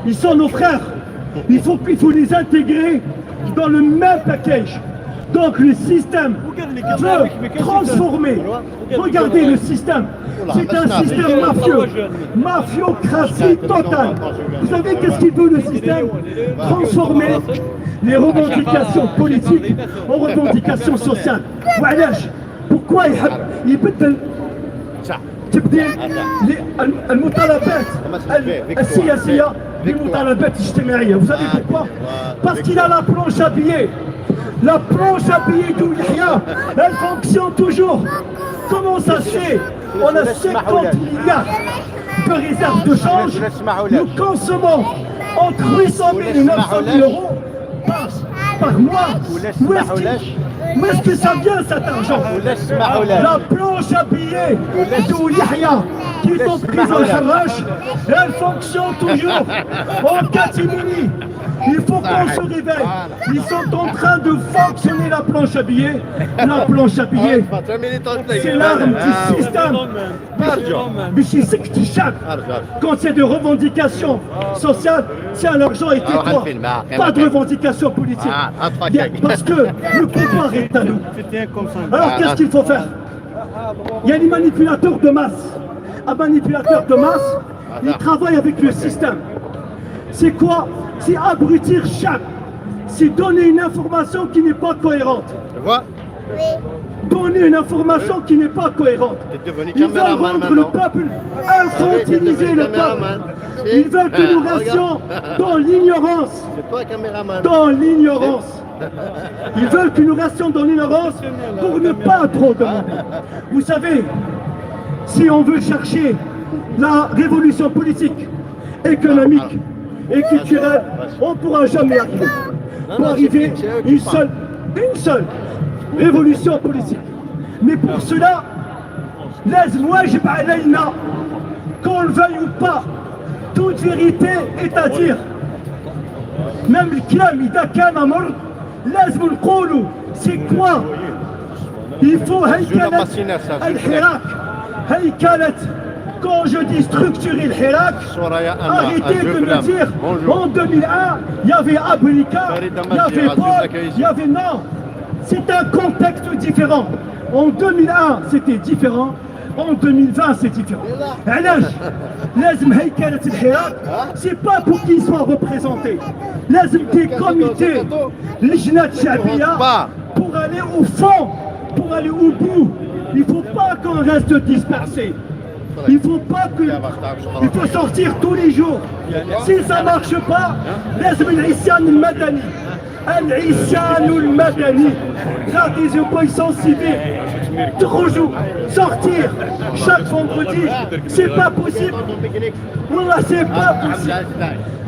ils sont nos frères. Il faut les intégrer dans le même package. Donc le système veut transformer. Regardez le système. C'est un système mafieux. Mafiocratie totale. Vous savez qu'est-ce qu'il veut le système? Transformer les revendications politiques en revendications sociales. Pourquoi il peut تبديل المطالبات السياسية بالمطالبات الاجتماعية. Vous savez pourquoi? Parce qu'il a la planche à billets. La planche à billets d'où Yahya, elle fonctionne toujours. Comment ça se fait? On a 50 milliards de réserves de change. Nous consommons entre 800 000 et 900 000 euros par mois. Où est-ce que ça vient cet argent? La planche à billets d'où Yahya qui est en prison à Charrache, elle fonctionne toujours en catimini. Il faut qu'on se réveille. Ils sont en train de fonctionner la planche à billets. La planche à billets, c'est l'arme du système. Quand c'est de revendications sociales, tiens, l'argent est à toi. Pas de revendications politiques. Parce que le pouvoir est à nous. Alors qu'est-ce qu'il faut faire? Il y a des manipulateurs de masse. Un manipulateur de masse, il travaille avec le système. C'est quoi? C'est abrutir chaque. C'est donner une information qui n'est pas cohérente. Tu vois? Donner une information qui n'est pas cohérente. Ils veulent rendre le peuple, infantiliser le peuple. Ils veulent que nous restions dans l'ignorance. Dans l'ignorance. Ils veulent que nous restions dans l'ignorance pour ne pas trop demander. Vous savez, si on veut chercher la révolution politique, économique et culturelle, on ne pourra jamais arriver. Pour arriver, une seule révolution politique. Mais pour cela, لازم واجب علينا qu'on le veuille ou pas, toute vérité est à dire. Même الكلام إذا كان مر لازم نقولوا c'est quoi. Il faut هيكلة الحراك. هيكلة quand je dis structurer le Hirak, arrêtez de me dire en 2001 il y avait Abrika, il y avait Paul, il y avait non. C'est un contexte différent. En 2001 c'était différent. En 2020 c'est différent. علاش لازم هيكلة الحراك c'est pas pour qu'ils soient représentés. لازم des comités لجنات شعبية pour aller au fond, pour aller au bout. Il faut pas qu'on reste dispersé. Il faut pas que il faut sortir tous les jours. Si ça marche pas, لازم العصيان المدني. العصيان المدني. Là des oppositions civiles. Sortir chaque vendredi, c'est pas possible. Wallah, c'est pas possible.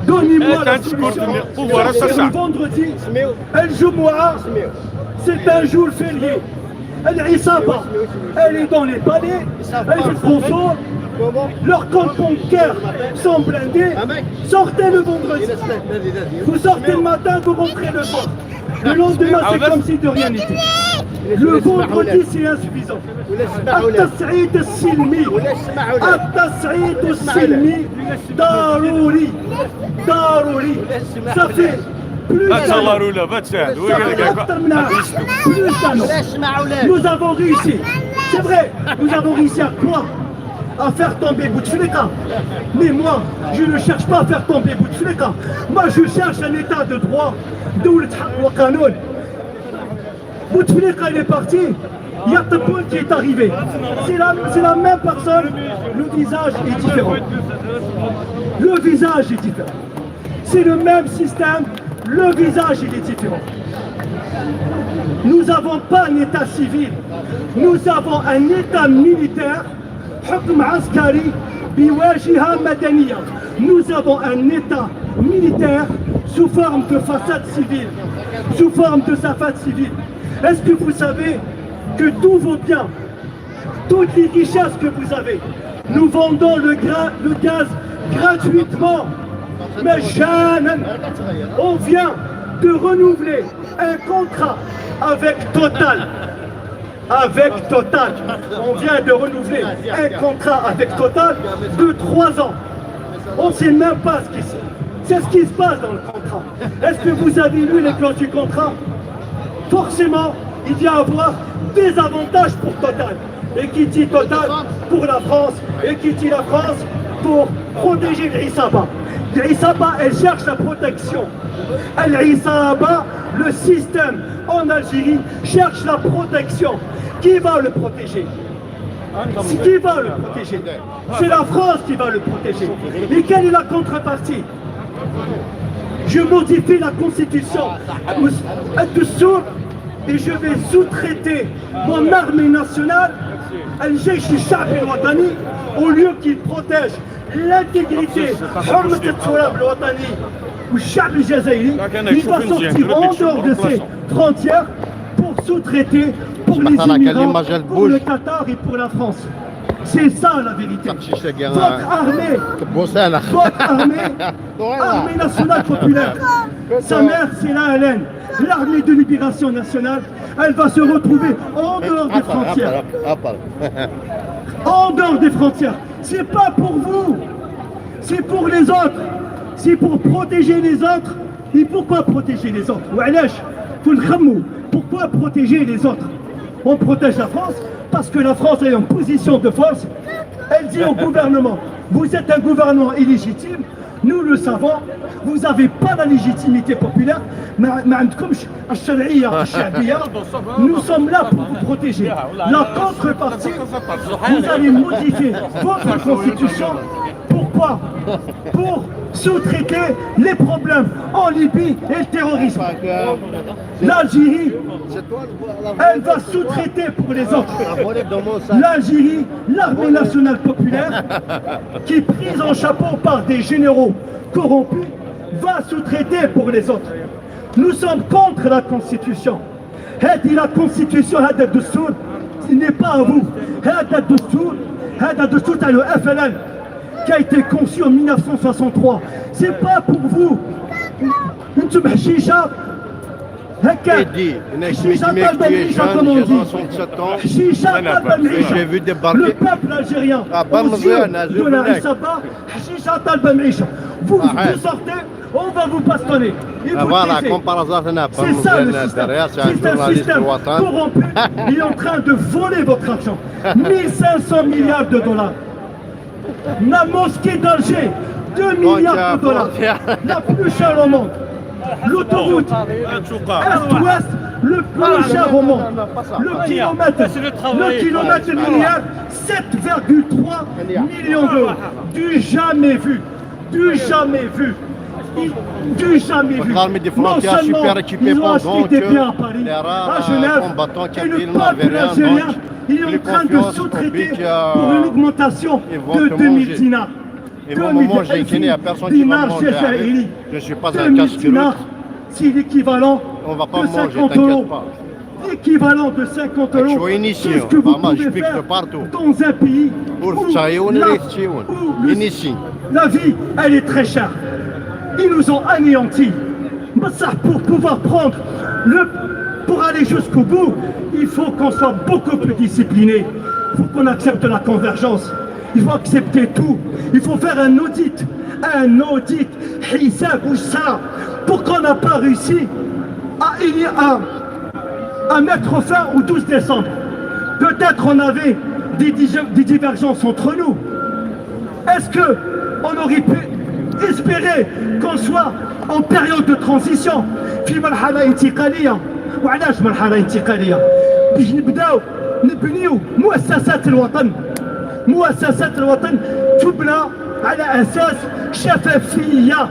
Donnez-moi la solution. Le vendredi, El Jumu'ah, c'est un jour férié. Al-Isaba, elle est dans les palais, elle fait contrôle. Leurs comptes bancaires sont blindés. Sortez le vendredi. Vous sortez le matin, vous rentrez le soir. Le lendemain, c'est comme si de rien n'était. Le vendredi, c'est insuffisant. التصعيد السلمي التصعيد السلمي ضروري ضروري. Ça fait plus nous avons réussi. C'est vrai, nous avons réussi à quoi? À faire tomber Bouteflika. Mais moi, je ne cherche pas à faire tomber Bouteflika. Moi, je cherche un état de droit. Bouteflika, il est parti. Il y a Tebboune qui est arrivé. C'est la même personne. Le visage est différent. Le visage est différent. C'est le même système. Le visage, il est différent. Nous n'avons pas un état civil. Nous avons un état militaire. حكم عسكري بواجهة مدنية. Nous avons un état militaire sous forme de façade civile, sous forme de façade civile. Est-ce que vous savez que tous vos biens, toutes les richesses que vous avez, nous vendons le gaz gratuitement. Mais jamais on vient de renouveler un contrat avec Total. Avec Total, on vient de renouveler un contrat avec Total de 3 ans. On ne sait même pas ce qui se passe. C'est ce qui se passe dans le contrat. Est-ce que vous avez lu les clauses du contrat? Forcément, il y a à avoir des avantages pour Total. Et qui dit Total pour la France, et qui dit la France pour protéger l'Isaba. L'Isaba, elle cherche la protection. L'Isaba, le système en Algérie cherche la protection. Qui va le protéger? Qui va le protéger? C'est la France qui va le protéger. Et quelle est la contrepartie? Je modifie la constitution et je vais sous-traiter mon armée nationale, Al-Jaysh al-Sha'bi al-Watani, au lieu qu'il protège l'intégrité, il va sortir en dehors de ses frontières pour sous-traiter pour les Émirats, pour le Qatar et pour la France. C'est ça la vérité. Votre armée nationale populaire, sa mère c'est l'ALN, l'armée de libération nationale, elle va se retrouver en dehors des frontières. En dehors des frontières. C'est pas pour vous, c'est pour les autres. C'est pour protéger les autres. Et pourquoi protéger les autres? Pourquoi protéger les autres? On protège la France parce que la France est en position de force. Elle dit au gouvernement, vous êtes un gouvernement illégitime, nous le savons, vous n'avez pas la légitimité populaire, nous sommes là pour vous protéger. La contrepartie, vous allez modifier votre constitution. Pourquoi? Pour sous-traiter les problèmes en Libye et le terrorisme. L'Algérie, elle va sous-traiter pour les autres. L'Algérie, l'armée nationale populaire, qui est prise en chapeau par des généraux corrompus, va sous-traiter pour les autres. Nous sommes contre la Constitution. هذه لا كونستيتيسيون هذا الدستور n'est pas à vous هذا الدستور تاع le FLN qui a été conçu en 1963 c'est pas pour vous انتم حشيشه هكا حشيشه طالبه معيشه كما on dit حشيشه طالبه معيشه le peuple algérien aux yeux de la Rissaba حشيشه طالبه معيشه vous sortez on va vous bastonner. Voilà, comme par hasard, c'est ça le système. C'est un système corrompu. Il est en train de voler votre argent. 1500 milliards de dollars. La mosquée d'Alger, 2 milliards de dollars. La plus chère au monde. L'autoroute Est-Ouest, le plus cher au monde. Le kilomètre linéaire, 7,3 millions d'euros. Du jamais vu. Du jamais vu. Du jamais vu. Non seulement ils ont acheté des biens à Paris, à Genève, et le peuple algérien, il est en train de sous-traiter pour une augmentation de 2000 dinars. Et moi, j'ai qu'il n'y a personne qui va manger. Je ne suis pas un casse-croûte. C'est l'équivalent de 50 euros. L'équivalent de 50 euros. C'est ce que vous pouvez faire dans un pays où la vie, elle est très chère. Ils nous ont anéantis. Mais ça, pour pouvoir prendre pour aller jusqu'au bout, il faut qu'on soit beaucoup plus discipliné. Il faut qu'on accepte la convergence. Il faut accepter tout. Il faut faire un audit. Hisab ou ça. Pourquoi on n'a pas réussi à mettre fin au 12 décembre? Peut-être on avait des divergences entre nous. Est-ce qu'on aurait pu espérer qu'on soit en période de transition في مرحلة انتقالية وعلاش مرحلة انتقالية باش نبنيو مؤسسات الوطن تبنى على أساس شفافية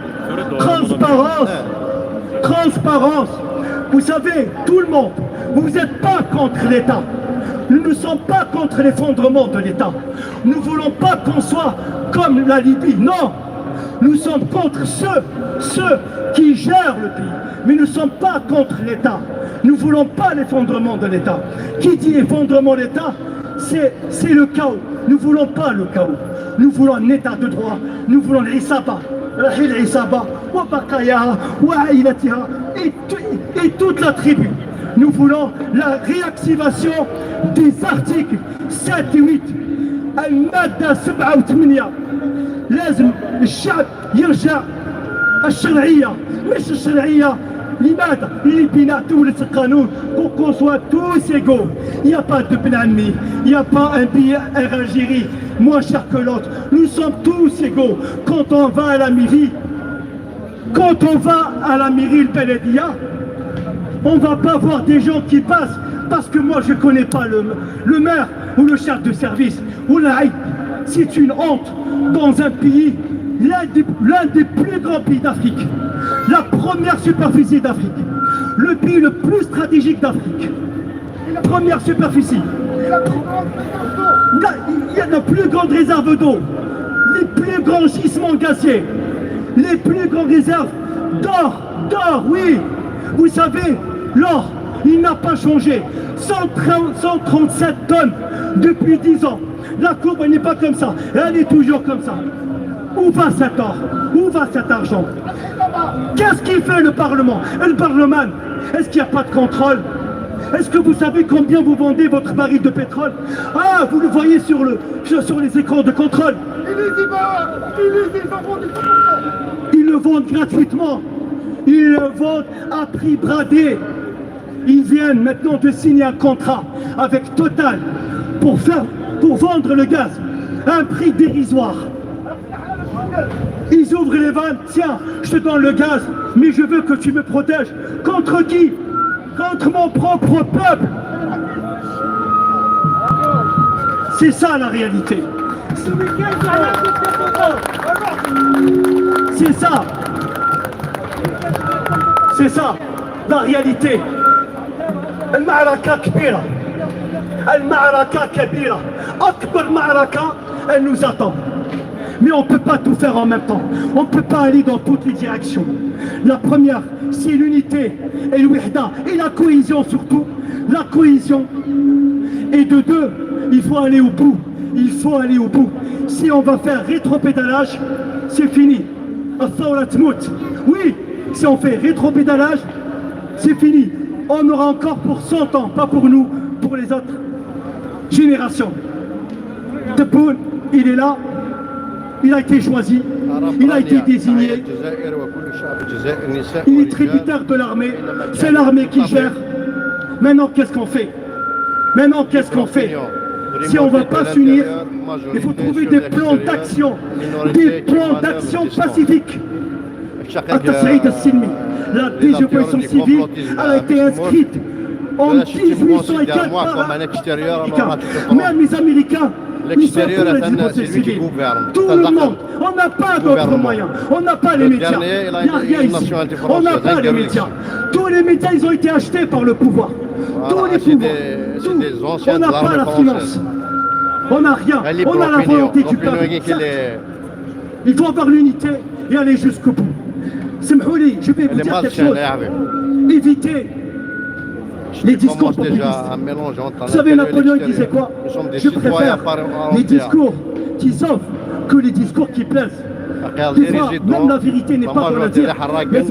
transparence. Vous savez, tout le monde, vous n'êtes pas contre l'État. Nous ne sommes pas contre l'effondrement de l'État. Nous ne voulons pas qu'on soit comme la Libye, non. Nous sommes contre ceux qui gèrent le pays. Mais nous ne sommes pas contre l'État. Nous ne voulons pas l'effondrement de l'État. Qui dit effondrement de l'État, c'est le chaos. Nous ne voulons pas le chaos. Nous voulons un État de droit. Nous voulons l'Isaba. Et toute la tribu. Nous voulons la réactivation des articles 7 et 8. المادة 7 و 8 لازم الشعب يرجع الشرعية مش الشرعية لماذا؟ لبناء دولة القانون pour qu'on soit tous égaux. Il n'y a pas de Ben Ami, il n'y a pas un billet Air Algérie moins cher que l'autre. Nous sommes tous égaux. Quand on va à la mairie, le Beledia, on ne va pas voir des gens qui passent parce que moi je ne connais pas le maire ou le chef de service. C'est une honte dans un pays, l'un des plus grands pays d'Afrique, la première superficie d'Afrique, le pays le plus stratégique d'Afrique, première superficie. Il y a la plus grande réserve d'eau, les plus grands gisements gaziers, les plus grandes réserves d'or, oui. Vous savez, l'or, il n'a pas changé. 137 tonnes depuis 10 ans. La courbe, elle n'est pas comme ça. Elle est toujours comme ça. Où va cet or? Où va cet argent? Qu'est-ce qu'il fait le Parlement? Le Parlement, est-ce qu'il n'y a pas de contrôle? Est-ce que vous savez combien vous vendez votre baril de pétrole? Ah, vous le voyez sur les écrans de contrôle. Ils le vendent gratuitement. Ils le vendent à prix bradé. Ils viennent maintenant de signer un contrat avec Total pour vendre le gaz à un prix dérisoire. Ils ouvrent les vannes. Tiens, je te donne le gaz, mais je veux que tu me protèges. Contre qui? Contre mon propre peuple. C'est ça la réalité. C'est ça. C'est ça la réalité. المعركة كبيرة. المعركة كبيرة. أكبر معركة elle nous attend. Mais on ne peut pas tout faire en même temps. On ne peut pas aller dans toutes les directions. La première, c'est l'unité et le wihda et la cohésion surtout. La cohésion. Et de deux, il faut aller au bout. Il faut aller au bout. Si on va faire rétropédalage, c'est fini. Oui, si on fait rétropédalage, c'est fini. On aura encore pour 100 ans, pas pour nous, pour les autres générations. Tebboune, il est là, il a été choisi, il a été désigné, il est tributaire de l'armée, c'est l'armée qui gère. Maintenant, qu'est-ce qu'on fait? Maintenant, qu'est-ce qu'on fait? Si on ne va pas s'unir, il faut trouver des plans d'action pacifiques. La désobéissance civile a été inscrite en 1804 par même les Américains. Ils sont pour la désobéissance civile. Tout le monde. On n'a pas d'autres moyens. On n'a pas les médias. Il n'y a rien ici. On n'a pas les médias. Tous les médias, ils ont été achetés par le pouvoir. Tous les pouvoirs. On n'a pas la finance. On n'a rien. On a la volonté du peuple. Il faut avoir l'unité et aller jusqu'au bout. Semhouli, je vais vous dire quelque chose. Évitez les discours populistes. Vous savez, Napoléon disait quoi? Je préfère les discours qui sauvent que les discours qui plaisent. Des fois, même la vérité n'est pas dans la dire. Mais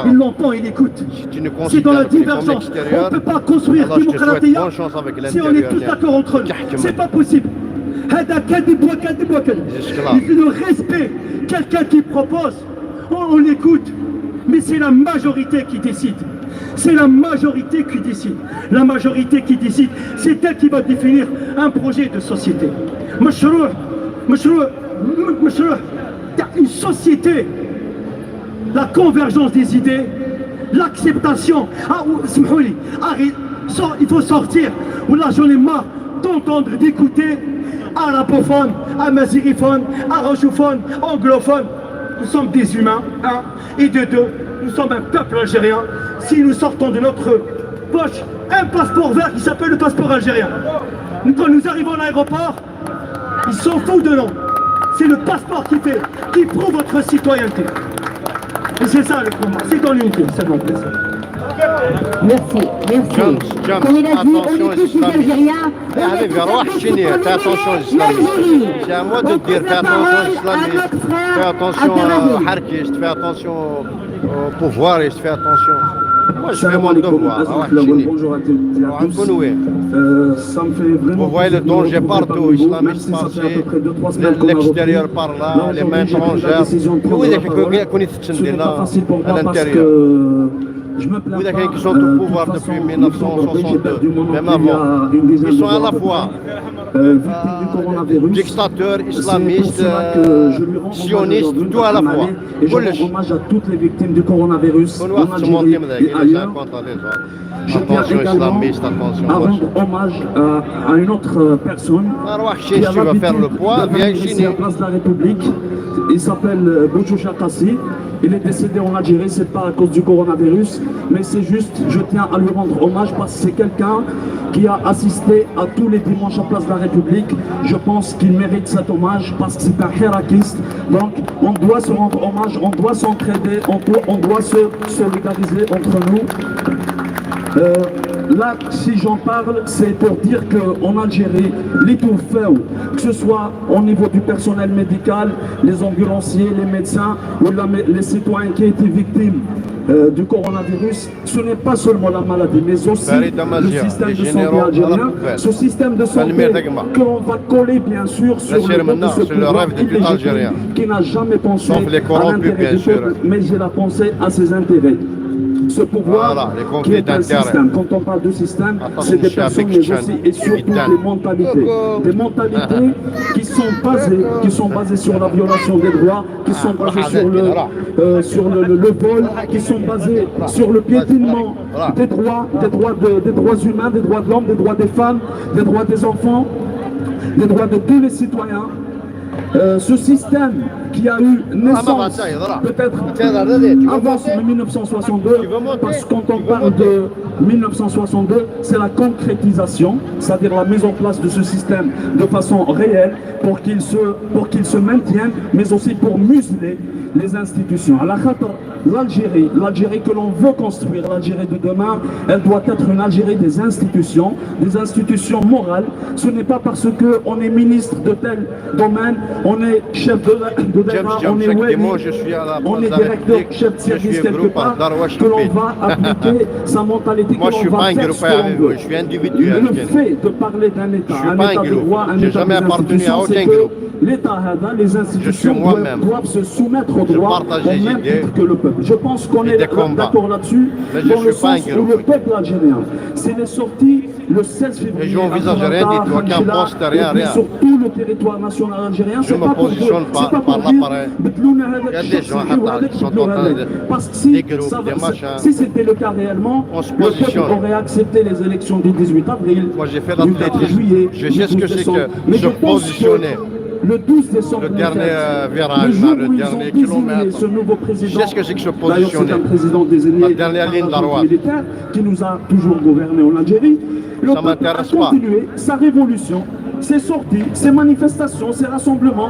il l'entend, il écoute. C'est dans la divergence. On ne peut pas construire démocratie si on est tous d'accord entre nous. C'est pas possible. Il fait le respect. Quelqu'un qui propose, on l'écoute. Mais c'est la majorité qui décide. C'est la majorité qui décide. La majorité qui décide, c'est elle qui va définir un projet de société. Une société, la convergence des idées, l'acceptation. Il faut sortir. Là, j'en ai marre d'entendre, d'écouter arabophone, amazighiphone, arajophone, anglophone. Nous sommes des humains, un, et de deux, nous sommes un peuple algérien. Si nous sortons de notre poche un passeport vert qui s'appelle le passeport algérien, quand nous arrivons à l'aéroport, ils s'en foutent de nous. C'est le passeport qui prouve votre citoyenneté. Et c'est ça le combat, c'est dans l'unité, c'est mon plaisir. Merci, merci. Comme il a dit, on est tous des Algériens. Fais attention aux islamistes. C'est à moi de te dire, fais attention aux islamistes. Fais attention à Harkish, fais attention au pouvoir et fais attention. Moi, je fais mon devoir. Bonjour à tous. Vous voyez le danger partout, islamistes par-ci, l'extérieur par là, les mains étrangères. Où est-ce qu'on est à l'intérieur? Vous avez qui sont au pouvoir depuis 1962, même avant. Ils sont à la fois dictateurs, islamistes, sionistes, tout à la fois. Et je rends hommage à toutes les victimes du coronavirus en Algérie et ailleurs. Je tiens également à rendre hommage à une autre personne qui a l'habitude de venir ici à Place de la République. Il s'appelle Bouchoucha Kassi. Il est décédé en Algérie, c'est pas à cause du coronavirus, mais c'est juste, je tiens à lui rendre hommage parce que c'est quelqu'un qui a assisté à tous les dimanches à Place de la République. Je pense qu'il mérite cet hommage parce que c'est un hirakiste. Donc on doit se rendre hommage, on doit s'entraider, on doit se solidariser entre nous. Là, si j'en parle, c'est pour dire qu'en Algérie, les tout faits, que ce soit au niveau du personnel médical, les ambulanciers, les médecins ou les citoyens qui étaient victimes du coronavirus, ce n'est pas seulement la maladie, mais aussi le système de santé algérien, ce système de santé qu'on va coller bien sûr sur le pouvoir illégitime qui n'a jamais pensé à l'intérêt du peuple, mais il a pensé à ses intérêts. Ce pouvoir qui est un système. Quand on parle de système, c'est des personnes, mais aussi et surtout des mentalités. Des mentalités qui sont basées sur la violation des droits, qui sont basées sur le vol, qui sont basées sur le piétinement des droits humains, des droits de l'homme, des droits des femmes, des droits des enfants, des droits de tous les citoyens. ce système qui a eu naissance peut-être avant 1962, parce que quand on parle de 1962, c'est la concrétisation, c'est-à-dire la mise en place de ce système de façon réelle pour qu'il se maintienne, mais aussi pour museler les institutions. L'Algérie que l'on veut construire, l'Algérie de demain, elle doit être une Algérie des institutions morales. Ce n'est pas parce qu'on est ministre de tel domaine, on est chef de l'État, on est wali, on est directeur, chef de service quelque part, que l'on va appliquer sa mentalité, que l'on va faire ce qu'on veut. Je suis individuel. Le fait de parler d'un État, un État de droit, un État des institutions, c'est que l'État, les institutions doivent se soumettre au droit au même titre que le peuple. Je pense qu'on est d'accord là-dessus, dans le sens où le peuple algérien, s'il est sorti le 16 février sur tout le territoire national algérien, c'est pas pour dire, parce que si c'était le cas réellement, le peuple aurait accepté les élections du 18 avril, moi j'ai fait l'athlétisme, juillet, je sais ce que c'est que se positionner. Le 12 décembre, le dernier virage, le dernier kilomètre. Ce nouveau président, je sais ce que c'est que se positionner. C'est un président désigné la dernière ligne droite militaire qui nous a toujours gouverné en Algérie. Le peuple a continué sa révolution, ses sorties, ses manifestations, ses rassemblements.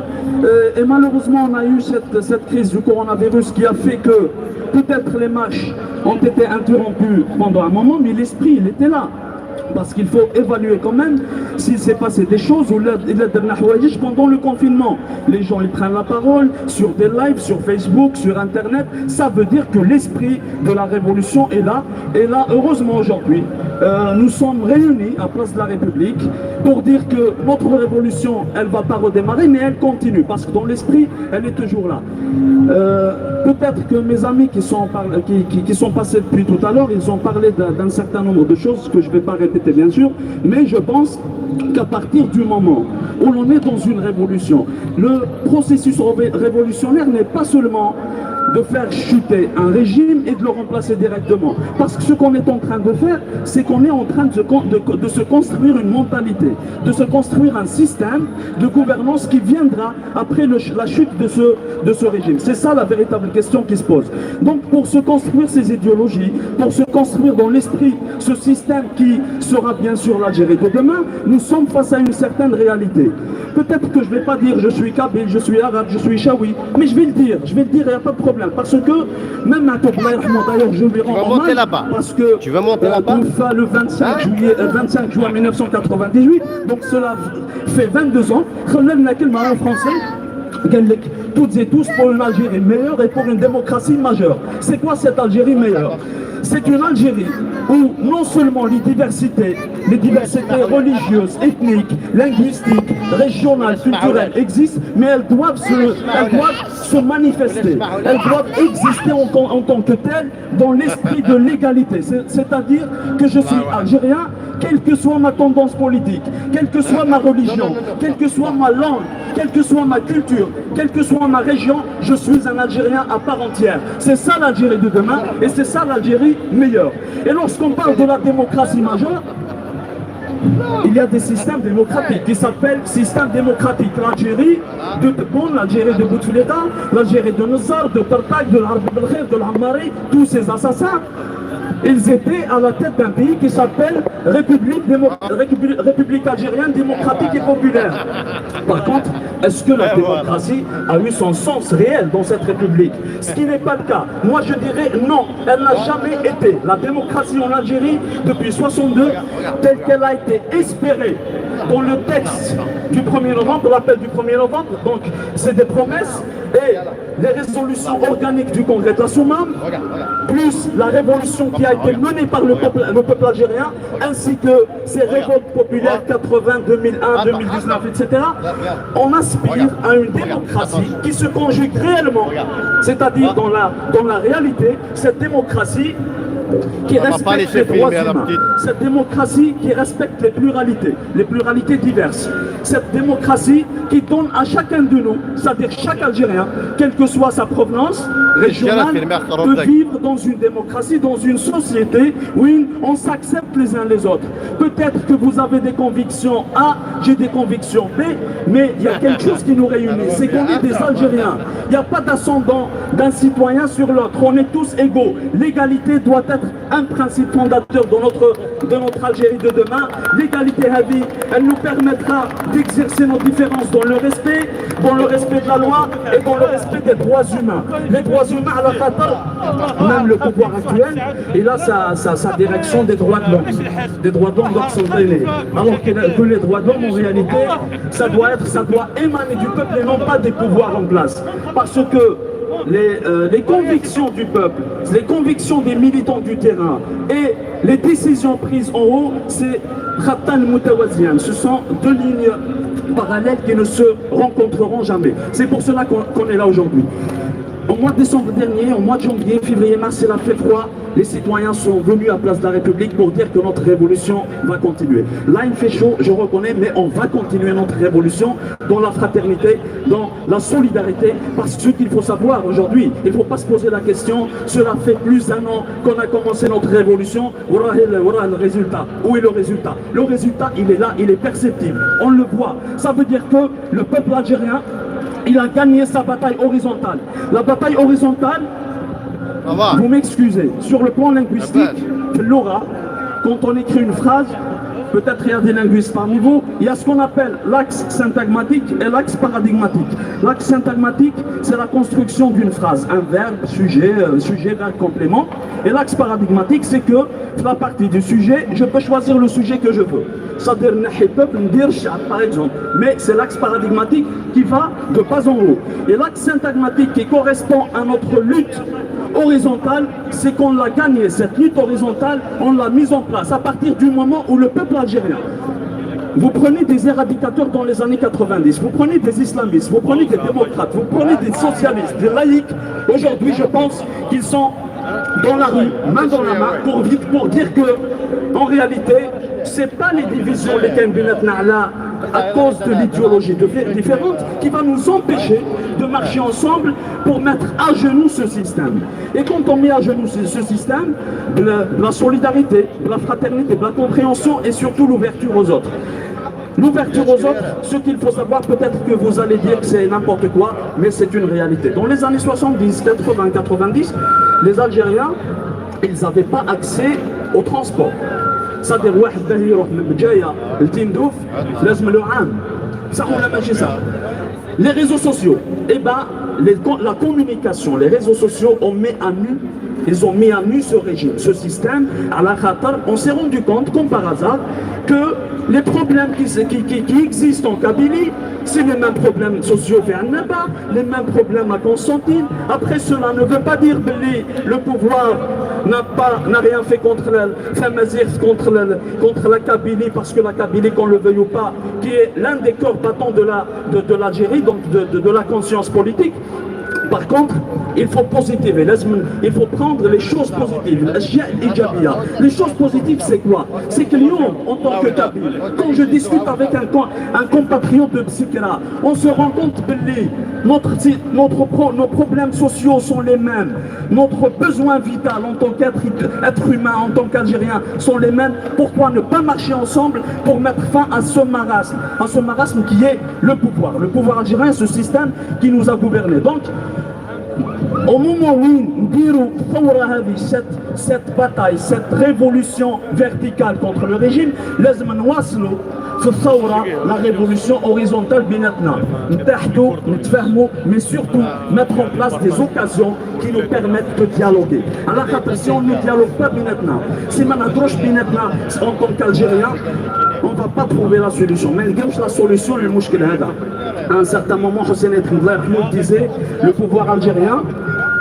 Et malheureusement, on a eu cette crise du coronavirus qui a fait que peut-être les marches ont été interrompues pendant un moment, mais l'esprit, il était là. Parce qu'il faut évaluer quand même s'il s'est passé des choses ou pendant le confinement. Les gens ils prennent la parole sur des lives, sur Facebook, sur Internet. Ça veut dire que l'esprit de la révolution est là. Et là, heureusement aujourd'hui, nous sommes réunis à Place de la République pour dire que notre révolution, elle ne va pas redémarrer, mais elle continue. Parce que dans l'esprit, elle est toujours là. Peut-être que mes amis qui sont passés depuis tout à l'heure, ils ont parlé d'un certain nombre de choses que je ne vais pas répéter bien sûr, mais je pense qu'à partir du moment où l'on est dans une révolution, le processus révolutionnaire n'est pas seulement de faire chuter un régime et de le remplacer directement. Parce que ce qu'on est en train de faire, c'est qu'on est en train de se construire une mentalité, de se construire un système de gouvernance qui viendra après la chute de ce régime. C'est ça la véritable question qui se pose. Donc pour se construire ces idéologies, pour se construire dans l'esprit ce système qui sera bien sûr l'Algérie de demain, nous sommes face à une certaine réalité. Peut-être que je ne vais pas dire je suis kabyle, je suis arabe, je suis chaoui, mais je vais le dire, il n'y a pas de problème. Parce que même à d'ailleurs je lui rends hommage parce que tu vas monter là-bas le 25 juin 1998, donc cela fait 22 ans, en français, toutes et tous pour une Algérie meilleure et pour une démocratie majeure. C'est quoi cette Algérie meilleure? C'est une Algérie où non seulement les diversités religieuses, ethniques, linguistiques, régionales, culturelles existent, mais elles doivent se manifester. Elles doivent exister en tant que telles dans l'esprit de l'égalité. C'est-à-dire que je suis algérien, quelle que soit ma tendance politique, quelle que soit ma religion, quelle que soit ma langue, quelle que soit ma culture, quelle que soit ma région, je suis un Algérien à part entière. C'est ça l'Algérie de demain et c'est ça l'Algérie meilleure. Et lorsqu'on parle de la démocratie majeure, il y a des systèmes démocratiques qui s'appellent systèmes démocratiques. L'Algérie de Tebboune, l'Algérie de Bouteflika, l'Algérie de Nzar, de Tartak, de l'Arab Belkhair, de l'Ammari, tous ces assassins, ils étaient à la tête d'un pays qui s'appelle République algérienne démocratique et populaire. Par contre, est-ce que la démocratie a eu son sens réel dans cette République? Ce qui n'est pas le cas. Moi je dirais non, elle n'a jamais été. La démocratie en Algérie, depuis 62, telle qu'elle a été espérée dans le texte du 1er novembre, l'appel du 1er novembre, donc c'est des promesses et les résolutions organiques du Congrès de la Soumam, plus la révolution qui a été menée par le peuple algérien, ainsi que ces révoltes populaires 80, 2001, 2019, etc. On aspire à une démocratie qui se conjugue réellement, c'est-à-dire dans la réalité, cette démocratie qui On va pas respecte laisser les droits filmer à la humains, petite. cette démocratie qui respecte les pluralités diverses, cette démocratie qui donne à chacun de nous, c'est-à-dire chaque Algérien, quelle que soit sa provenance régionale, de vivre dans une démocratie, dans une société où on s'accepte les uns les autres. Peut-être que vous avez des convictions A, j'ai des convictions B, mais il y a quelque chose qui nous réunit, c'est qu'on est des Algériens. Il n'y a pas d'ascendant d'un citoyen sur l'autre, on est tous égaux. L'égalité doit être un principe fondateur de notre Algérie de demain. L'égalité, elle nous permettra d'exercer nos différences dans le respect de la loi et dans le respect des droits humains. Les droits humains, à la fatale, même le pouvoir actuel, et là, sa direction des droits de l'homme. Des droits de l'homme doivent s'entraîner. Alors que les droits de l'homme, en réalité, ça doit émaner du peuple et non pas des pouvoirs en place. Parce que les convictions du peuple, les convictions des militants du terrain et les décisions prises en haut, c'est Khattan Moutawazian. Ce sont deux lignes parallèles qui ne se rencontreront jamais. C'est pour cela qu'on est là aujourd'hui. Au mois de décembre dernier, au mois de janvier, février, mars, il a fait froid. Les citoyens sont venus à Place de la République pour dire que notre révolution va continuer. Là, il fait chaud, je reconnais, mais on va continuer notre révolution dans la fraternité, dans la solidarité. Parce que ce qu'il faut savoir aujourd'hui, il ne faut pas se poser la question, cela fait plus d'un an qu'on a commencé notre révolution, voilà le résultat. Où est le résultat? Le résultat, il est là, il est perceptible. On le voit. Ça veut dire que le peuple algérien, il a gagné sa bataille horizontale. La bataille horizontale, vous m'excusez, sur le plan linguistique, l'aura, quand on écrit une phrase, peut-être il y a des linguistes parmi vous, il y a ce qu'on appelle l'axe syntagmatique et l'axe paradigmatique. L'axe syntagmatique, c'est la construction d'une phrase, un verbe, sujet, verbe, complément. Et l'axe paradigmatique, c'est que la partie du sujet, je peux choisir le sujet que je veux. C'est-à-dire, par exemple. Mais c'est l'axe paradigmatique qui va de bas en haut. Et l'axe syntagmatique qui correspond à notre lutte horizontale, c'est qu'on l'a gagné. Cette lutte horizontale, on l'a mise en place à partir du moment où le peuple algérien, vous prenez des éradicateurs dans les années 90, vous prenez des islamistes, vous prenez des démocrates, vous prenez des socialistes, des laïcs. Aujourd'hui, je pense qu'ils sont dans la rue, main dans la main, pour dire que, en réalité, c'est pas les divisions, les cambinettes là, à cause de l'idéologie différente, qui va nous empêcher de marcher ensemble pour mettre à genoux ce système. Et quand on met à genoux ce système, la solidarité, la fraternité, la compréhension et surtout l'ouverture aux autres. L'ouverture aux autres, ce qu'il faut savoir, peut-être que vous allez dire que c'est n'importe quoi, mais c'est une réalité. Dans les années 70, 80, 90, les Algériens, ils n'avaient pas accès au transport. C'est-à-dire, les réseaux sociaux, eh ben, la communication, les réseaux sociaux ont mis à nu, ils ont mis à nu ce régime, ce système. À la Qatar, on s'est rendu compte, comme par hasard, que les problèmes qui existent en Kabylie, c'est les mêmes problèmes sociaux vers Naba, les mêmes problèmes à Constantine. Après, cela ne veut pas dire que le pouvoir n'a rien fait contre la Kabylie, parce que la Kabylie, qu'on le veuille ou pas, qui est l'un des corps battants de l'Algérie, donc de la conscience politique. Par contre, il faut positiver, il faut prendre les choses positives, les choses positives, c'est quoi? C'est que nous, en tant que Kabyle, quand je discute avec un compatriote de Psykra, on se rend compte que nos problèmes sociaux sont les mêmes, notre besoin vital en tant qu'être humain, en tant qu'Algérien, sont les mêmes. Pourquoi ne pas marcher ensemble pour mettre fin à ce marasme qui est le pouvoir algérien, ce système qui nous a gouvernés. Donc, au moment où nous cette bataille, cette révolution verticale contre le régime, la révolution horizontale, mais surtout mettre en place des occasions qui nous permettent de dialoguer. Alors si on ne dialogue pas si on en tant qu'Algérien, on ne va pas trouver la solution. Mais la solution, à un certain moment, Hossein Etridler nous disait, le pouvoir algérien,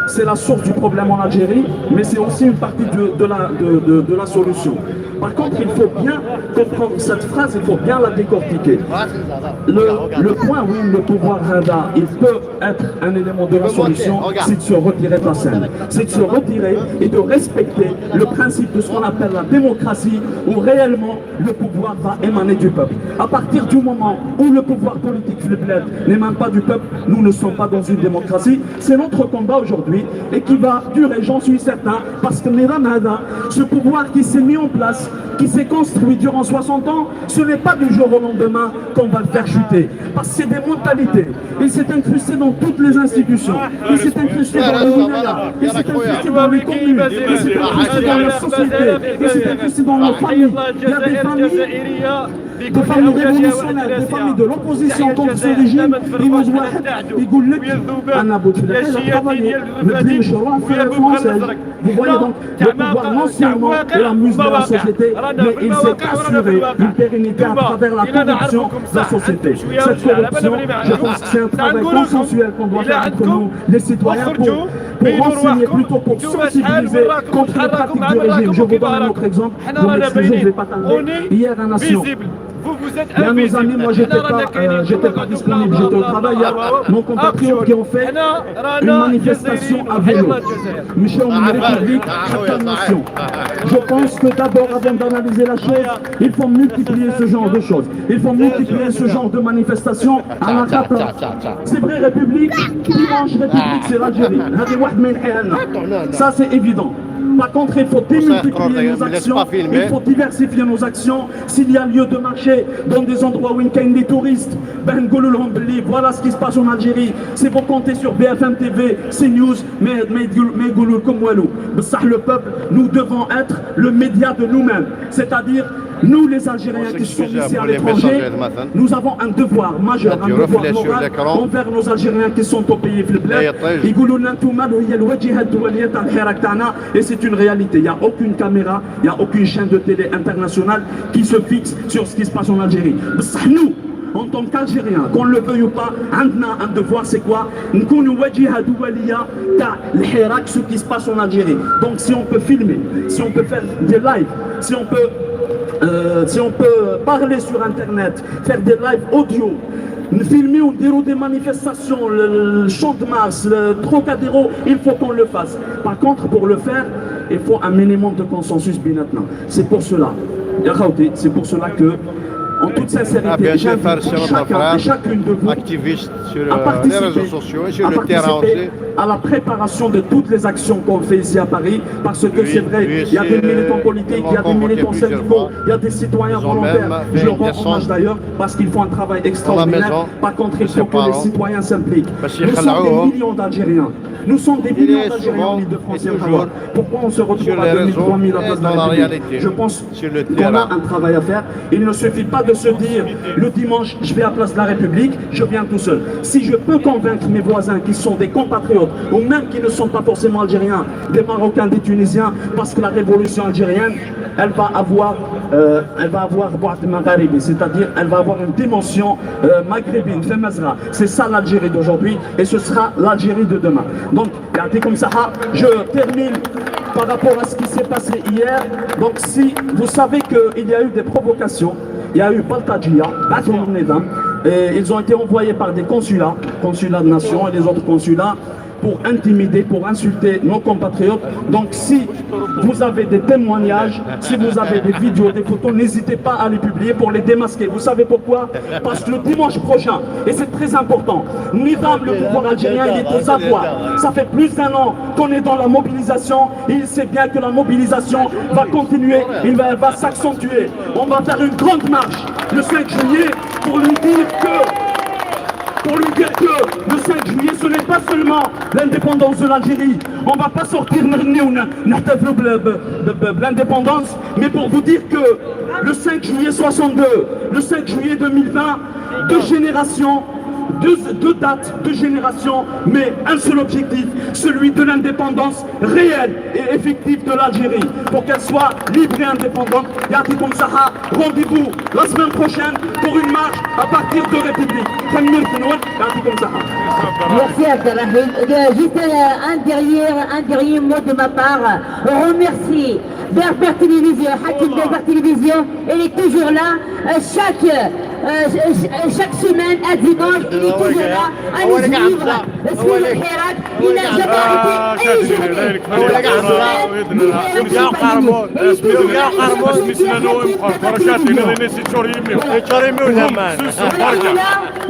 c'est la source du problème en Algérie, mais c'est aussi une partie de la solution. Par contre, il faut bien comprendre cette phrase, il faut bien la décortiquer. Le point où le pouvoir Hada, il peut être un élément de la solution, c'est de se retirer de la scène. C'est de se retirer et de respecter le principe de ce qu'on appelle la démocratie, où réellement le pouvoir va émaner du peuple. À partir du moment où le pouvoir politique n'émane pas du peuple, nous ne sommes pas dans une démocratie. C'est notre combat aujourd'hui et qui va durer, j'en suis certain, parce que Niram Hada, ce pouvoir qui s'est mis en place, qui s'est construit durant 60 ans, ce n'est pas du jour au lendemain qu'on va le faire chuter. Parce que c'est des mentalités. Il s'est incrusté dans toutes les institutions. Il s'est incrusté dans le wilaya. Il s'est incrusté dans les communes. Il s'est incrusté dans la société. Il s'est incrusté dans nos familles. Il y a des familles révolutionnaires, des familles de l'opposition contre ce régime. Ils nous voient, ils goulent le Vous voyez donc, le pouvoir non seulement l'amuse de la société, mais il s'est assuré une pérennité à travers la corruption de la société. Cette corruption, je pense que c'est un travail consensuel qu'on doit faire entre nous, les citoyens, pour enseigner, plutôt pour sensibiliser contre les pratiques du régime. Je vous donne un autre exemple, vous m'excusez, je ne vais pas tarder. Hier à Nation, il y a nos amis, moi j'étais pas disponible, j'étais au travail, il y a nos compatriotes qui ont fait une manifestation à vélo. Michel, on République, chaque nation. Je pense que d'abord, avant d'analyser la chose, il faut multiplier ce genre de choses. Il faut multiplier ce genre de manifestations à la carte. C'est vrai, République, dimanche, République, c'est l'Algérie. Ça, c'est évident. Par contre, il faut démultiplier nos actions, il faut diversifier nos actions. S'il y a lieu de marcher dans des endroits où il y a des touristes, voilà ce qui se passe en Algérie. C'est pour compter sur BFM TV, CNews, mais comme le peuple, nous devons être le média de nous-mêmes. C'est-à-dire, nous les Algériens qui sont ici à l'étranger, nous avons un devoir majeur, un devoir moral envers nos Algériens qui sont au pays. Et c'est une réalité, il n'y a aucune caméra, il n'y a aucune chaîne de télé internationale qui se fixe sur ce qui se passe en Algérie. Nous, en tant qu'Algériens, qu'on le veuille ou pas, on a un devoir, c'est quoi? Ce qui se passe en Algérie. Donc si on peut filmer, si on peut faire des lives, si on peut parler sur internet, faire des lives audio, filmer ou dire des manifestations, le Champ de Mars, le Trocadéro, il faut qu'on le fasse. Par contre, pour le faire, il faut un minimum de consensus maintenant. C'est pour cela, que, en toute sincérité, j'invite chacun et chacune de vous activistes sur à participer, les réseaux sociaux et sur le terrain aussi, à la préparation de toutes les actions qu'on fait ici à Paris, parce que c'est vrai, il y a des militants politiques, il y a des militants syndicaux, il y a des citoyens volontaires. Je leur rends hommage d'ailleurs, parce qu'ils font un travail extraordinaire. Par contre, il faut que les citoyens s'impliquent. Nous sommes des millions d'Algériens. Nous sommes des millions d'Algériens en Ile-de-France. Pourquoi on se retrouve à 2000, 3000 à place de la République? Je pense qu'on a un travail à faire. Il ne suffit pas de se dire, le dimanche, je vais à place de la République, je viens tout seul. Si je peux convaincre mes voisins qui sont des compatriotes, ou même qui ne sont pas forcément algériens, des Marocains, des Tunisiens, parce que la révolution algérienne, elle va avoir c'est-à-dire elle va avoir une dimension maghrébine, c'est ça l'Algérie d'aujourd'hui, et ce sera l'Algérie de demain. Donc, comme ça, je termine par rapport à ce qui s'est passé hier. Donc, si vous savez qu'il y a eu des provocations, il y a eu Baltadjia, et ils ont été envoyés par des consulats de nation et les autres consulats, pour intimider, pour insulter nos compatriotes. Donc si vous avez des témoignages, si vous avez des vidéos, des photos, n'hésitez pas à les publier pour les démasquer. Vous savez pourquoi? Parce que le dimanche prochain, et c'est très important, Nidam, le pouvoir algérien, il est aux avoirs. Ça fait plus d'1 an qu'on est dans la mobilisation, et il sait bien que la mobilisation va continuer, elle va s'accentuer. On va faire une grande marche le 5 juillet pour lui dire que le 5 juillet, ce n'est pas seulement l'indépendance de l'Algérie. On ne va pas sortir l'indépendance, mais pour vous dire que le 5 juillet 62, le 5 juillet 2020, deux générations, deux dates, deux générations, mais un seul objectif, celui de l'indépendance réelle et effective de l'Algérie, pour qu'elle soit libre et indépendante. Yatikum Saha, rendez-vous la semaine prochaine pour une marche à partir de République. Merci Abdelrahim. Juste un dernier mot de ma part. On remercie Berber Télévision, Hakim Berber Télévision, elle est toujours là, chaque semaine, à dimanche, elle est toujours là, à nous suivre, suivre le Hirak, il n'a jamais arrêté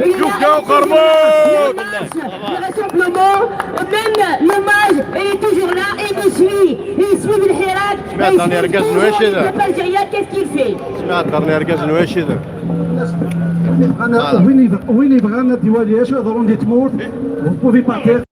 une rassemblement, même l'hommage, elle est toujours là, et il suit le Hirak, et il suit le peuple algérien, qu'est-ce qu'il fait? وين يبغى الديواليه شو يهضرون دي تموت vous pouvez partir